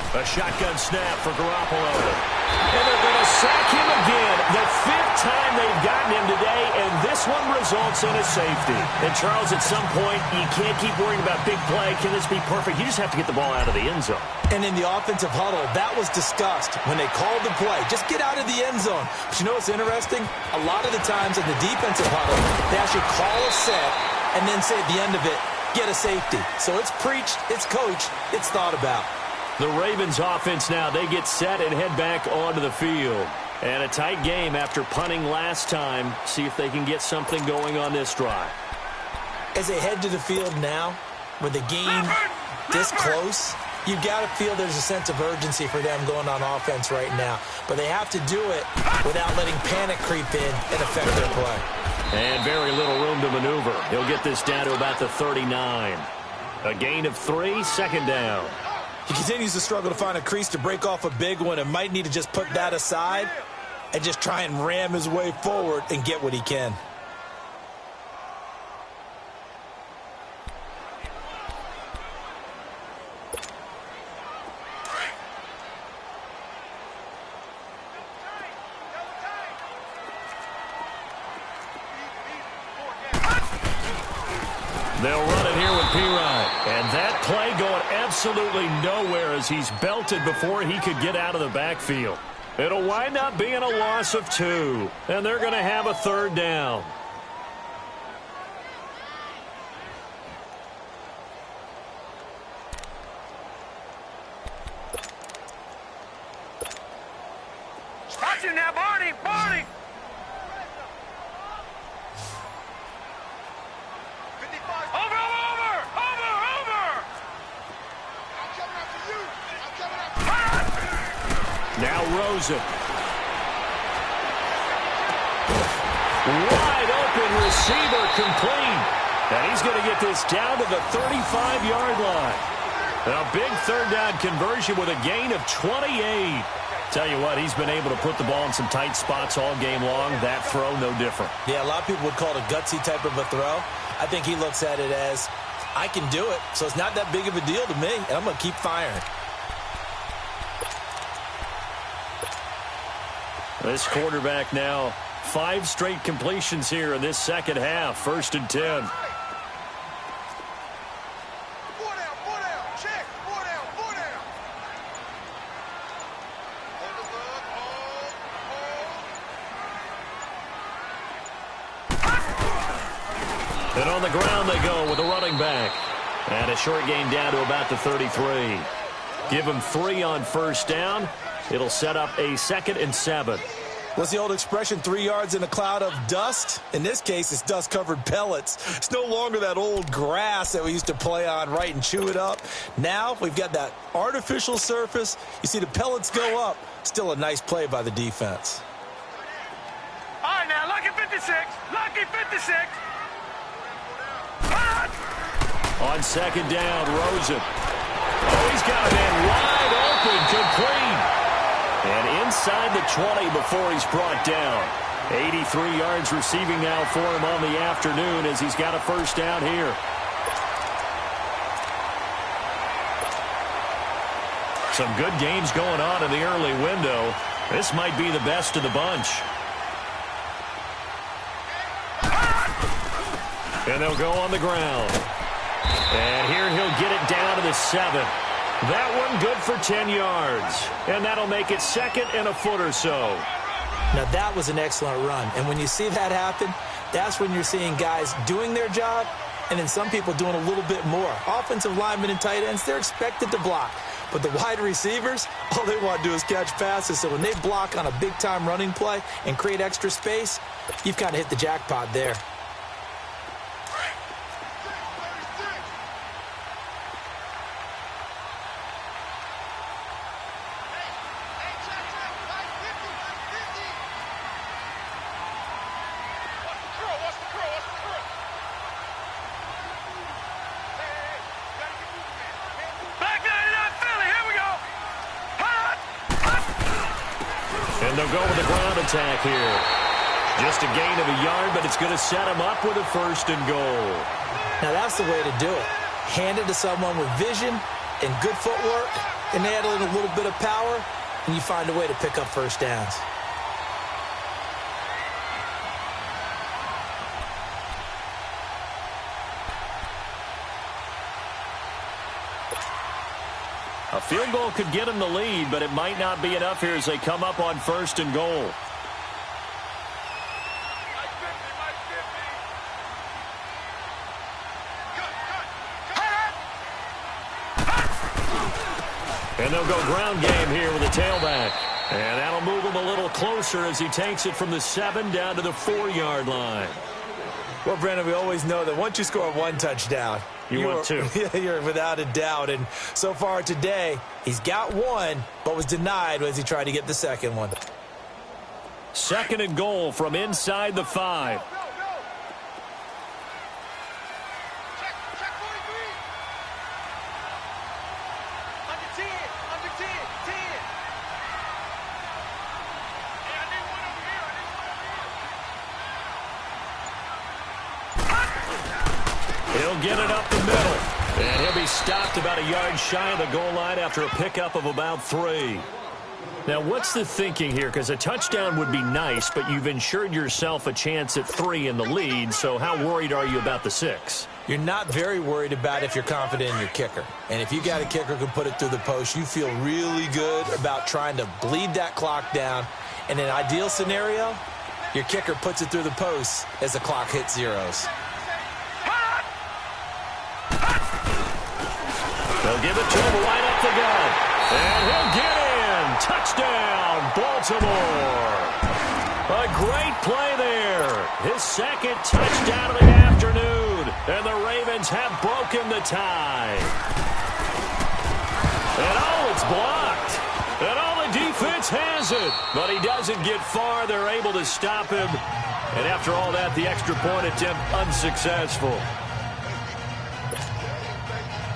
A shotgun snap for Garoppolo. And they're going to sack him again. The 5th time they've gotten him today, and this one results in a safety. And, Charles, at some point, you can't keep worrying about big play. Can this be perfect? You just have to get the ball out of the end zone. And in the offensive huddle, that was discussed when they called the play. Just get out of the end zone. But you know what's interesting? A lot of the times in the defensive huddle, they actually call a set and then say at the end of it, get a safety. So it's preached, it's coached, it's thought about. The Ravens offense now, they get set and head back onto the field. And a tight game after punting last time. See if they can get something going on this drive. As they head to the field now, with the game this close, you've got to feel there's a sense of urgency for them going on offense right now. But they have to do it without letting panic creep in and affect their play. And very little room to maneuver. He'll get this down to about the 39. A gain of 3, 2nd down. He continues to struggle to find a crease to break off a big one and might need to just put that aside and just try and ram his way forward and get what he can. They'll run it here with P-Ryan. And that play going absolutely nowhere as he's belted before he could get out of the backfield. It'll wind up being a loss of 2. And they're going to have a 3rd down. Watch him now, Barney! Barney! Now Rosen. Wow. receiver complete. And he's going to get this down to the 35-yard line. A big third down conversion with a gain of 28. Tell you what, he's been able to put the ball in some tight spots all game long. That throw, no different. Yeah, a lot of people would call it a gutsy type of a throw. I think he looks at it as, I can do it, so it's not that big of a deal to me, and I'm going to keep firing. This quarterback now, 5 straight completions here in this second half. 1st and 10. And on the ground they go with a running back. And a short gain down to about the 33. Give him 3 on 1st down. It'll set up a 2nd and 7. What's the old expression, 3 yards in a cloud of dust? In this case, it's dust-covered pellets. It's no longer that old grass that we used to play on, right, and chew it up. Now we've got that artificial surface. You see the pellets go up. Still a nice play by the defense. All right, now, lucky 56. Lucky 56. On 2nd down, Rosen. Oh, he's got a man wide open, complete. And inside the 20 before he's brought down. 83 yards receiving now for him on the afternoon as he's got a 1st down here. Some good games going on in the early window. This might be the best of the bunch. And they'll go on the ground. And here he'll get it down to the 7. That one good for 10 yards. And that'll make it 2nd and a foot or so. Now that was an excellent run. And when you see that happen, that's when you're seeing guys doing their job and then some people doing a little bit more. Offensive linemen and tight ends, they're expected to block. But the wide receivers, all they want to do is catch passes. So when they block on a big-time running play and create extra space, you've kind of hit the jackpot there. And they'll go with the ground attack here. Just a gain of a yard, but it's going to set them up with a 1st and goal. Now that's the way to do it. Hand it to someone with vision and good footwork, and add in a little bit of power, and you find a way to pick up 1st downs. A field goal could get them the lead, but it might not be enough here as they come up on 1st and goal. And they'll go ground game here with a tailback. And that'll move him a little closer as he takes it from the 7 down to the 4-yard line. Well, Brandon, we always know that once you score 1 touchdown, you want 2. You're without a doubt. And so far today, he's got 1, but was denied as he tried to get the 2nd one. 2nd and goal from inside the 5. He'll get it up the middle. And he'll be stopped about a yard shy of the goal line after a pickup of about 3. Now, what's the thinking here? Because a touchdown would be nice, but you've ensured yourself a chance at 3 in the lead, so how worried are you about the 6? You're not very worried about if you're confident in your kicker. And if you got a kicker who can put it through the post, you feel really good about trying to bleed that clock down. In an ideal scenario, your kicker puts it through the post as the clock hits zeros. They'll give it to him right up the gut. And he'll get in. Touchdown, Baltimore. A great play there. His 2nd touchdown of the afternoon. And the Ravens have broken the tie. And oh, it's blocked. And all the defense Jones has it, but he doesn't get far. They're able to stop him. And after all that, the extra point attempt unsuccessful.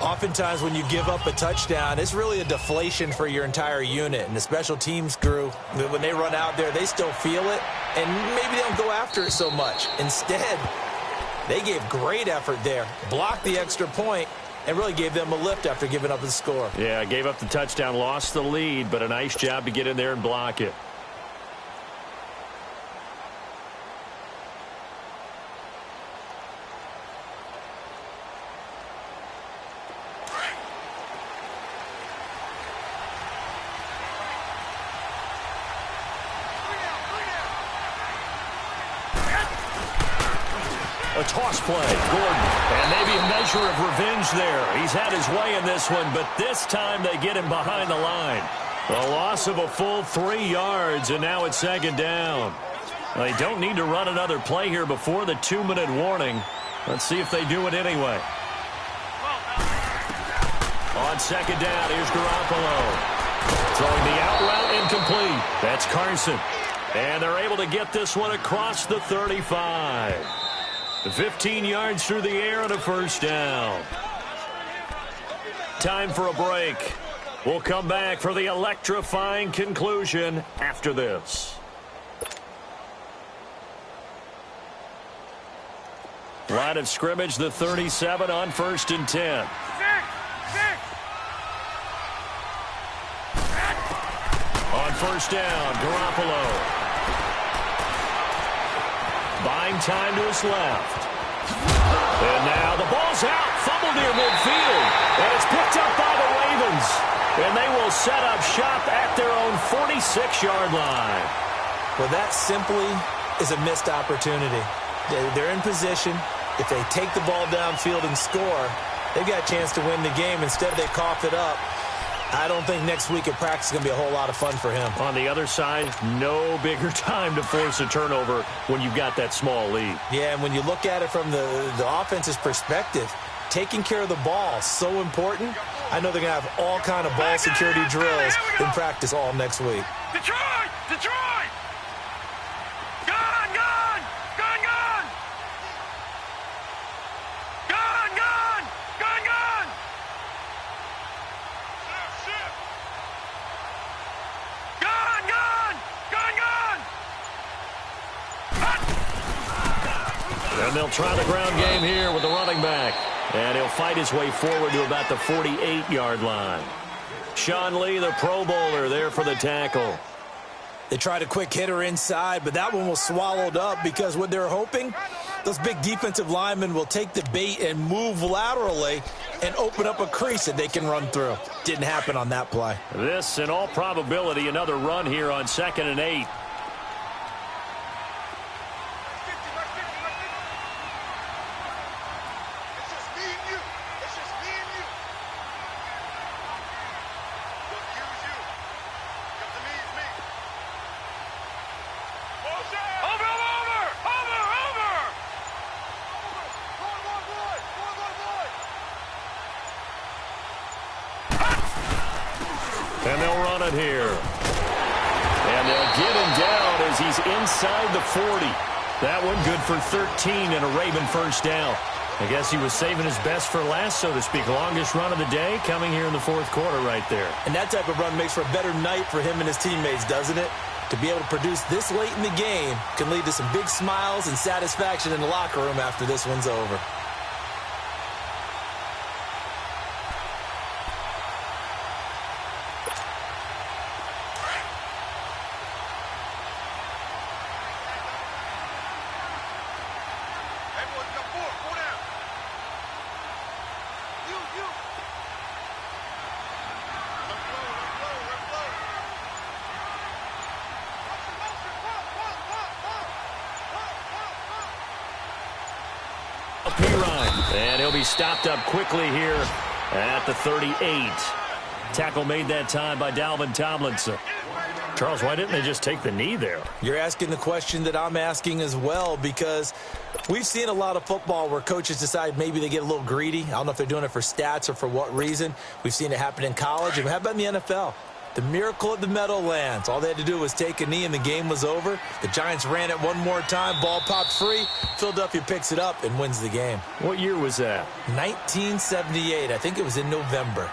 Oftentimes when you give up a touchdown, it's really a deflation for your entire unit. And the special teams crew, when they run out there, they still feel it. And maybe they don't go after it so much. Instead, they gave great effort there. Blocked the extra point and really gave them a lift after giving up the score. Yeah, gave up the touchdown, lost the lead, but a nice job to get in there and block it. A toss play, Gordon, and maybe a measure of revenge there. He's had his way in this one, but this time they get him behind the line. A loss of a full 3 yards, and now it's second down. They don't need to run another play here before the 2-minute warning. Let's see if they do it anyway. On second down, here's Garoppolo. Throwing the out route incomplete. That's Carson. And they're able to get this one across the 35. 15 yards through the air and a first down. Time for a break. We'll come back for the electrifying conclusion after this. Line of scrimmage, the 37 on 1st and 10. On first down, Garoppolo. Buying time to his left. And now the ball's out. Fumble near midfield. And it's picked up by the Ravens. And they will set up shop at their own 46-yard line. Well, that simply is a missed opportunity. They're in position. If they take the ball downfield and score, they've got a chance to win the game. Instead, they cough it up. I don't think next week at practice is going to be a whole lot of fun for him. On the other side, no bigger time to force a turnover when you've got that small lead. Yeah, and when you look at it from the offense's perspective, taking care of the ball is so important. I know they're going to have all kind of ball security drills in practice all next week. Detroit! Detroit! Gone! Gone! Gone! Gone! Gone! Gone! Gone! Gone! Gone! Gone! Gone! Gone! And they'll try the ground game here with the running back. And he'll fight his way forward to about the 48-yard line. Sean Lee, the Pro Bowler, there for the tackle. They tried a quick hitter inside, but that one was swallowed up because what they're hoping, those big defensive linemen will take the bait and move laterally and open up a crease that they can run through. Didn't happen on that play. This, in all probability, another run here on 2nd and 8. And they'll run it here. And they'll get him down as he's inside the 40. That one good for 13 and a Raven first down. I guess he was saving his best for last, so to speak. Longest run of the day coming here in the 4th quarter right there. And that type of run makes for a better night for him and his teammates, doesn't it? To be able to produce this late in the game can lead to some big smiles and satisfaction in the locker room after this one's over. And he'll be stopped up quickly here at the 38. Tackle made that time by Dalvin Tomlinson. Charles, why didn't they just take the knee there? You're asking the question that I'm asking as well, because we've seen a lot of football where coaches decide maybe they get a little greedy. I don't know if they're doing it for stats or for what reason. We've seen it happen in college. And how about in the NFL? The miracle at the Meadowlands. All they had to do was take a knee and the game was over. The Giants ran it one more time. Ball popped free. Philadelphia picks it up and wins the game. What year was that? 1978. I think it was in November.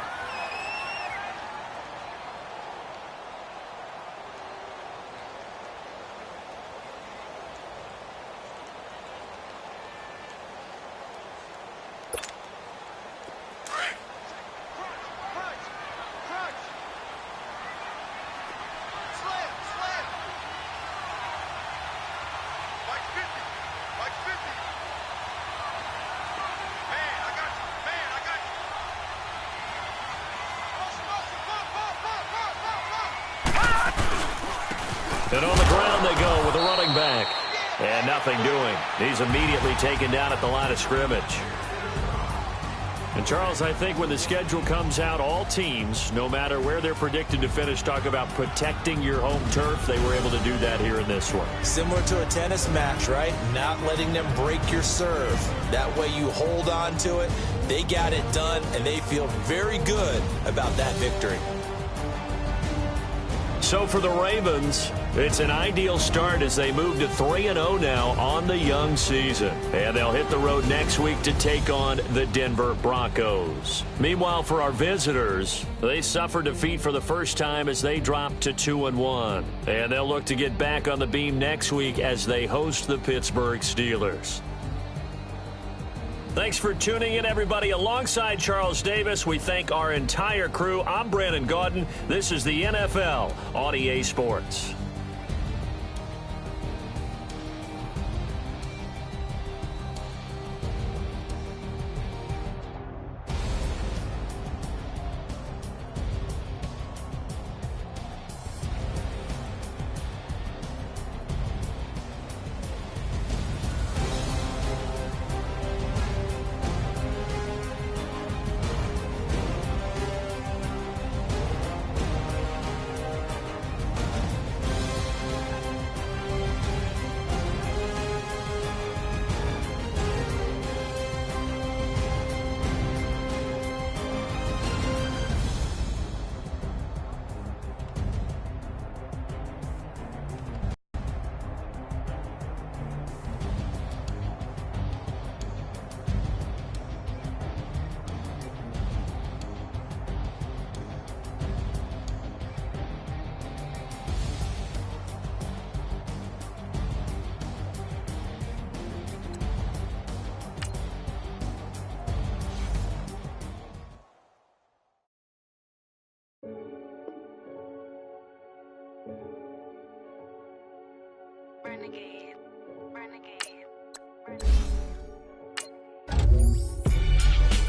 And on the ground they go with a running back. And nothing doing. He's immediately taken down at the line of scrimmage. And, Charles, I think when the schedule comes out, all teams, no matter where they're predicted to finish, talk about protecting your home turf. They were able to do that here in this one. Similar to a tennis match, right? Not letting them break your serve. That way you hold on to it. They got it done, and they feel very good about that victory. So for the Ravens, it's an ideal start as they move to 3-0 now on the young season. And they'll hit the road next week to take on the Denver Broncos. Meanwhile, for our visitors, they suffered defeat for the first time as they dropped to 2-1. And they'll look to get back on the beam next week as they host the Pittsburgh Steelers. Thanks for tuning in, everybody. Alongside Charles Davis, we thank our entire crew. I'm Brandon Gaudin. This is the NFL on EA Sports.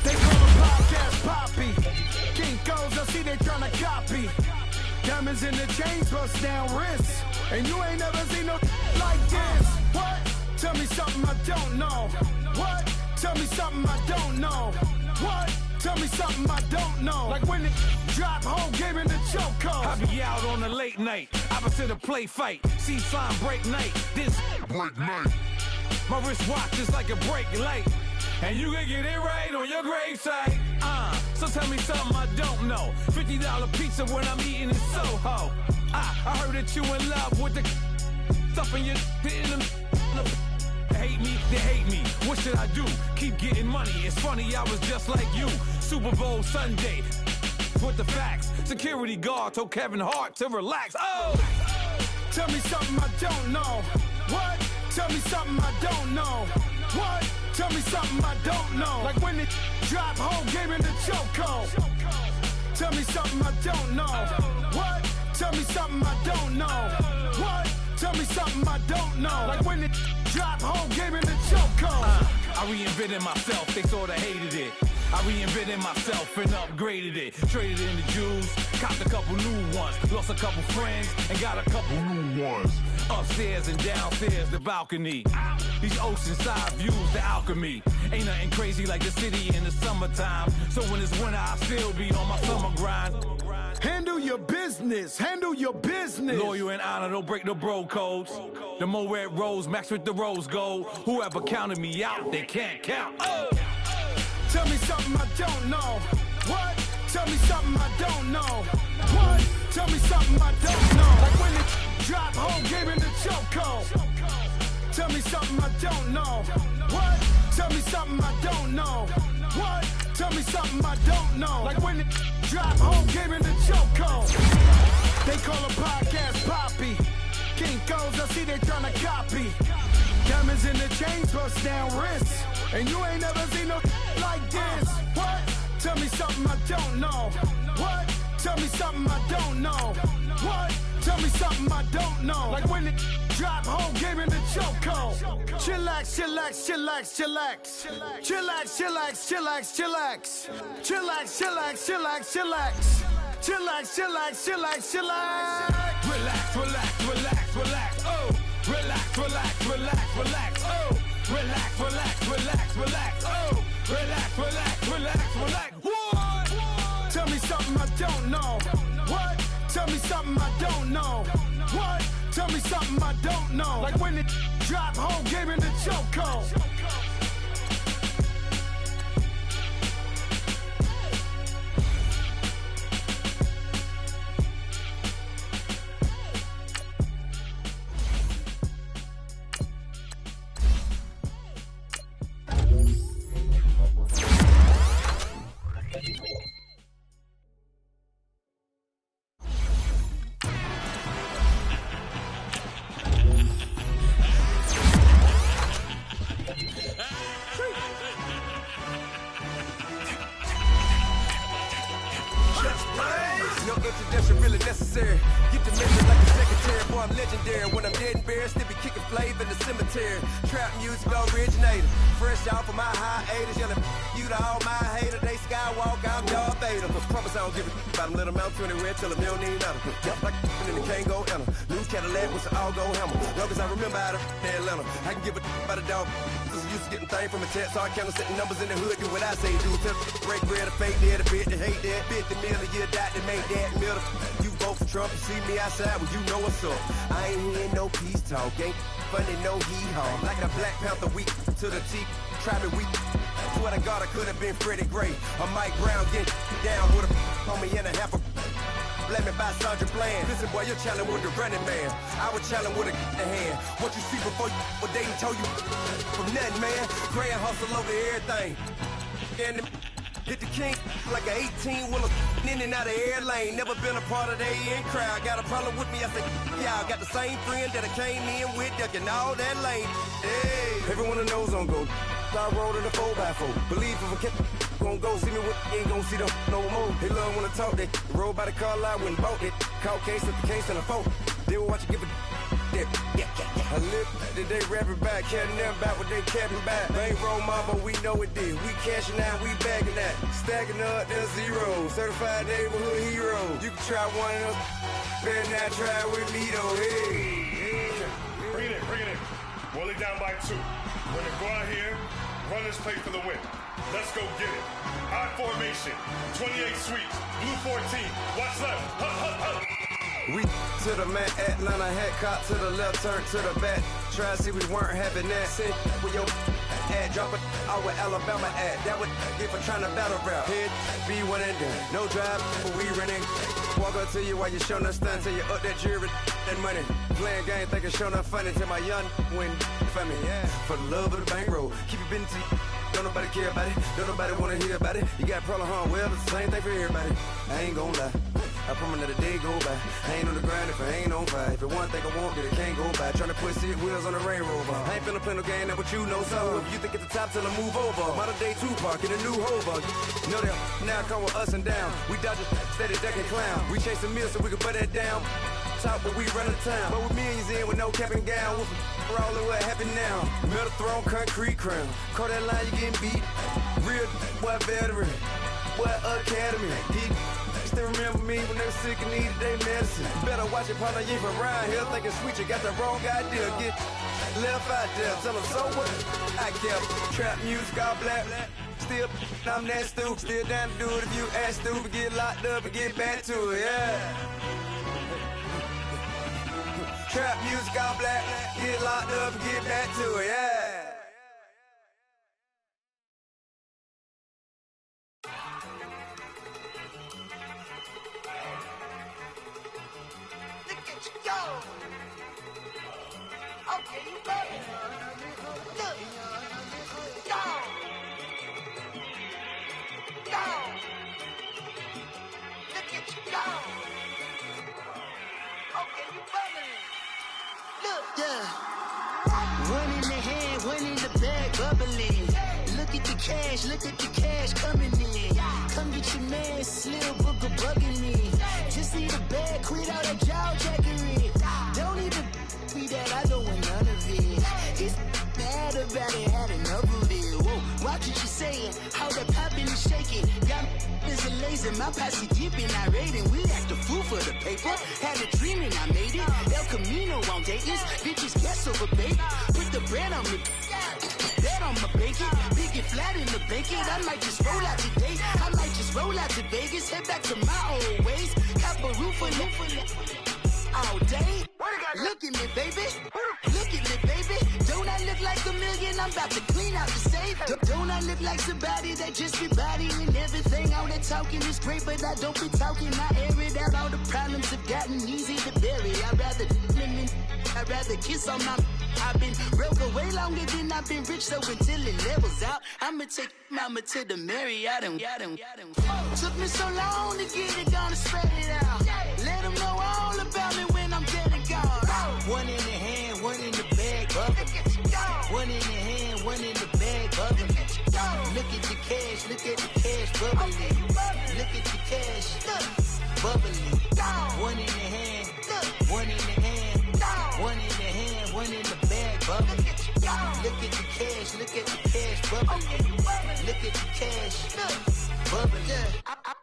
They call the podcast Poppy. Kinkos, I see they tryna copy. Diamonds in the chains, bust down wrists. And you ain't never seen no like this. What? Tell me something I don't know. What? Tell me something I don't know. What? Tell me something I don't know. Like when it drop whole game in the chokehold. I be out on a late night, opposite a play fight. See slime break night, this break night. My wristwatch is like a brake light. And you can get it right on your gravesite. So tell me something I don't know. $50 pizza when I'm eating in Soho. I heard that you in love with the stuff in your in them. Hate me, they hate me. What should I do? Keep getting money. It's funny, I was just like you. Super Bowl Sunday with the facts. Security guard told Kevin Hart to relax. Oh! Tell me something I don't know. What? Tell me something I don't know. What? Tell me something I don't know. Like when it drop whole game in the chokehold. Tell me something I don't know. What? Tell me something I don't know. What? Tell me something I don't know. Like when it drop whole game in the chokehold. I reinvented myself, they sorta hated it. I reinvented myself and upgraded it. Traded in the Jews, copped a couple new ones. Lost a couple friends and got a couple new ones. Upstairs and downstairs, the balcony. These oceanside views, the alchemy. Ain't nothing crazy like the city in the summertime. So when it's winter, I still be on my summer grind. Handle your business. Handle your business. Loyal and honor, don't break the bro codes. The Mo Red Rose, max with the rose gold. Whoever counted me out, they can't count. Oh! Tell me something I don't know. What? Tell me something I don't know. What? Tell me something I don't know. Like when it drop, whole game in the chokehold. Tell me something I don't know. What? Tell me something I don't know. What? Tell me something I don't know. Like when it drop, whole game in the chokehold. They call a podcast Poppy. King goes, I see they tryna copy. Diamonds in the chains, bust down wrists. And you ain't never seen no like this. What? Tell me something I don't know. What? Tell me something I don't know. What? Tell me something I don't know. Like when it drop, whole game in the chokehold. Chillax, chillax, chillax, chillax. Chillax, chillax, chillax, chillax. Chillax, chillax, chillax, chillax. Chillax, chillax, chillax, chillax. Relax, relax, relax, relax. Oh, relax, relax, relax, relax. Oh, relax, relax, relax, relax. Oh, relax, relax, relax, relax. What? Tell me something I don't know. What? Tell me something I don't know. What? Tell me something I don't know. Like when it drop, whole game in the chokehold. No introduction really necessary. Get the message like a secretary. Boy, I'm legendary. When I'm dead and buried, still be kicking flavor in the cemetery. Trap music originator. Fresh off of my hiatus. Yelling you to all my haters. They skywalk, I'm Darth Vader. Promise I don't give a about them. Let them out 20 red, tell them they don't need nothing. Jump like and they can't go enter. New Cadillac with an all-go hammer. Long as I remember how to Atlanta. I can give a about a dog. Used to getting things from a text, so I count setting numbers in the hood. Do what I say, do. Tell break bread, a fake dead, a bit to hate that. 50 million, you died to make that middle. You vote for Trump, you see me outside, well, you know what's up. I ain't hearing no peace talk, ain't funny, no hee-haw. Like a Black Panther weak to the teeth, try me weak. Swear to God, I could have been Freddie Gray. Or Mike Brown, get down with a homie and a half a. Let me buy Sandra Bland. Listen, boy, you're challenging with the running man. I was challenging with a hand. What you see before you, what they told you from nothing, man. Grand hustle over everything. And hit the king like an 18-wheeler in and out of air lane. Never been a part of the in crowd. Got a problem with me? I said, yeah, I got the same friend that I came in with, ducking all that lane. Hey, everyone knows on go. I rolled in a 4x4. Believe if a kid gon' go see me with ain't gon' see them no more. They love when I talk, they roll by the car lot when bought it. Caught case at the case and a phone. They will watch you give a that. I live that they rapping back, carrying them back what they capping back. Bankroll mama, we know it did. We cashing out, we bagging that. Stacking up, there's zero. Certified neighborhood hero. You can try one of them, better not try with me though. Hey. Bring it in. Roll it down by 2. We're gonna go out here, run this play for the win. Let's go get it. I formation, 28 sweeps, blue 14. Watch left. We to the man, Atlanta hat caught to the left, turn to the back. Try to see we weren't having that. Sit with your ad, drop it out with Alabama ad. That would get for trying to battle rap. Head, be one and done. No drive, but we running. Walk up to you while you showing us stun till you up that jury and money. Playing game, thinking showing up funny till my young win for me. Yeah. For the love of the bankroll, keep it busy. Don't nobody care about it. Don't nobody wanna hear about it. You got a problem, huh? Well, it's the same thing for everybody. I ain't gon' lie. I promise that a day go by. I ain't on the grind if I ain't on fire. If it one thing I want, then it can't go by. Tryna put 6 wheels on the Range Rover. I ain't finna play no game, that what you know. So if you think it's the top till I move over. Modern day Tupac in a new hover. Know that now come with us and down. We dodge a steady duck and clown. We chase a meal so we can put that down. Top, but we run the town. But with millions in with no cap and gown. We're all in what happened now. Metal throne, concrete crown. Call that line, you getting beat. Real boy veteran. Boy academy. He still remember me when they were sick and needed their medicine. Better watch it, partner, you from around here thinking sweet, you got the wrong idea. Get left out there, tell them so what I kept. Trap music, all black. Still, I'm that stupid. Still down to do it if you ask stupid. Get locked up and get back to it, yeah. Trap music, all black. Get locked up and get back to it, yeah. Yeah. One in the hand, one in the bag, bubbling. Look at the cash coming in. Come get your man, Slim Booker bugging me. Just need a bag, quit all that jaw jackery. Don't even be that, I don't want none of it. It's bad about it, had enough of it. Whoa, watch what you saying, how that popping and shaking. Got is a laser, my posse dipping, I raiding. We act a fool for the paper. Had a dream and I made it. El Camino on Dayton's, bitches guess over baby. Put the bread on me, bet on my bacon. Big it flat in the bacon. I might just roll out today. I might just roll out to Vegas. Head back to my old ways. Have a roof for all day. Look at me, baby. Look at me, baby. Don't I look like a million? I'm about to clean out the safe. Don't I look like somebody that just be bodying everything? All that talking is great, but I don't be talking. I air it out. All the problems have gotten easy to bury. I'd rather kiss on my. I've been broke way longer than I've been rich, so until it levels out, I'ma take mama to the Marriott and took me so long to get it, gonna spread it out. Let them know all about me when I'm dead and gone. One in the hand, one in the bag, bubbling. One in the hand, one in the bag, bubbling. Look at the cash, bubbling. Look at the cash, bubbling. One in the hand, one in the hand. One in the hand, one in the bag, bubbling. Look at the cash, bubbling. Look at the cash, bubbling.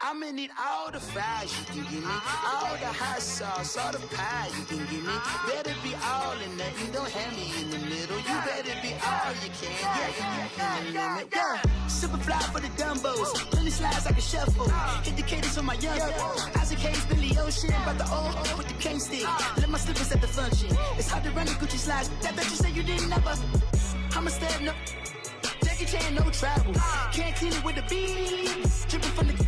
I'ma need all the fries you can give me, all the hot sauce, all the pie you can give me. Better be all in nothing, don't have me in the middle. You better be all you can, yeah. Super fly for the Dumbos, plenty slides like a shuffle. Hit the cadence on my young Isaac Hayes, Billy Ocean, about the old with the cane stick. Let my slippers at the function. It's hard to run the Gucci slides. That bet you say you didn't never. I'ma step no. Jackie Chan, no travel. Can't clean it with the beat. Dripping from the.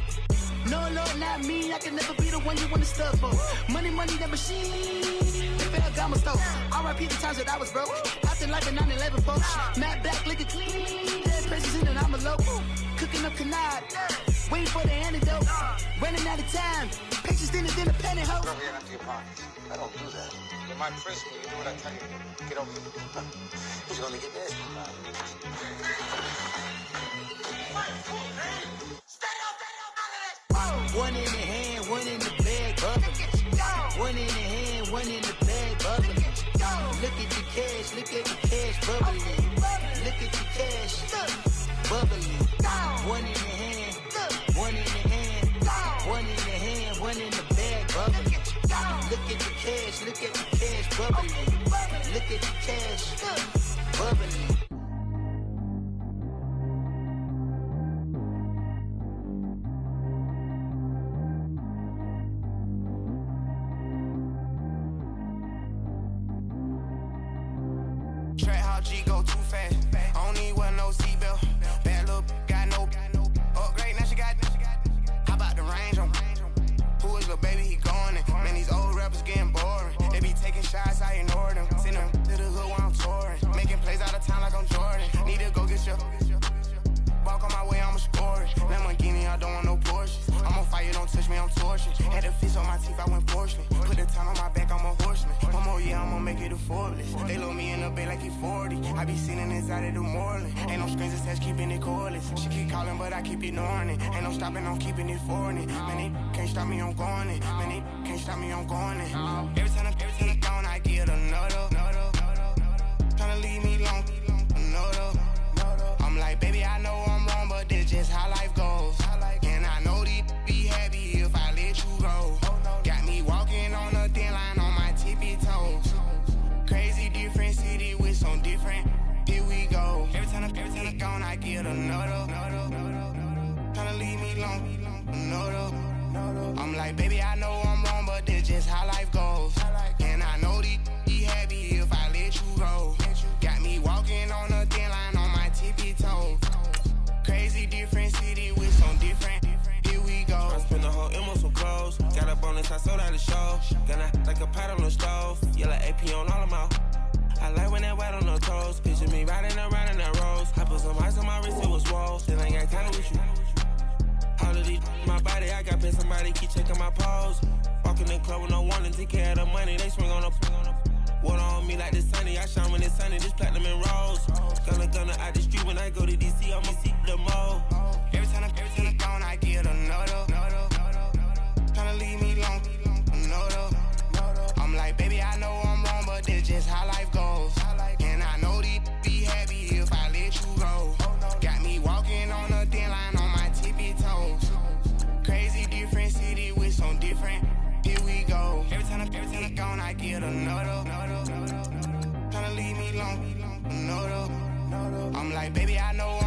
No, Lord, not me. I can never be the one you wanna stuff for. Money, that machine. The Ferragamo store. R.I.P. the times that I was broke. After like a 9/11 folks. Matte black, liquor clean. Dead president and I'm a local. Cooking up canard. Waiting for the antidote. Running out of time. Patience thinner than a penny hoe. Over here empty your pockets. I don't do that. In my principle, you do what I tell you to do. Get over here. Who's gonna get this? One in the hand, one in the bag, bubbling. One in the hand, one in the bag, bubbling. Look at the cash, bubbling. Look at the cash, bubbling. One in the hand, one in the hand, one in the hand, one in the bag, bubbling. Look at the cash, bubbling. Look at the cash, bubbling. G go too fast. I don't need wear no seatbelt. Bad little got no upgrade. Now she got. How about the range on? Who is little baby? He going in. Man, these old rappers getting boring. They be taking shots, I ignore them. Send them to the hood while I'm touring. Making plays out of town like I'm Jordan. Need to go get your. Walk on my way, I'ma score it. Lamborghini, I don't want no Porsches. I'm on fire, don't touch me, I'm torching. Had the fish on my teeth, I went porcelain. Put the time on my back, I'm a horseman. One more year, I'ma make it a Forbes. They load me in the bay like he 40. I be sitting inside of the Moreland. Ain't no strings attached, keeping it cordless. She keep calling, but I keep ignoring it. Ain't no stopping, I'm keeping it for it. Man, they can't stop me, I'm going it. Man, they can't stop me, I'm going it. Every time I gone, I get another. Tryna leave me long, another. I'm like, baby, I know I'm wrong, but this just how life goes. And I know these be happy if I let you go. Got me walking on a thin line on my tippy toes. Crazy different city with some different. Here we go. Every time I gone, I get another. Tryna leave me long, another. I'm like, baby, I know I'm wrong, but this just how life goes. And I know these be happy if I let you go. Got me walking on a thin line on my tippy toes. Crazy different city with some different. Here we go. I spent the whole M on some clothes. Got a bonus, I sold out the show. Gonna like a pot on the stove. Yellow AP on all of them out. I like when that out on her toes. Picture me riding around in that rose. I put some ice on my wrist, it was swole. Still ain't got time with you. All of these my body, I got paid somebody keep checking my pose. Walking in the club with no one to take care of the money. They swing on the water on me like the sunny. I shine when it's sunny, this platinum and rose. Gonna out the street when I go to DC, I'ma see the mode. Every time I'm gone, I get another. Tryna leave me alone, another. I'm like, baby, I know I'm wrong, but that's just how life goes. And I know these be happy if I let you go. Got me walking on a thin line on my tippy toes. Crazy different city with some different. Here we go. Every time I'm gone, I get another. Tryna leave me alone, another. I'm like, baby, I know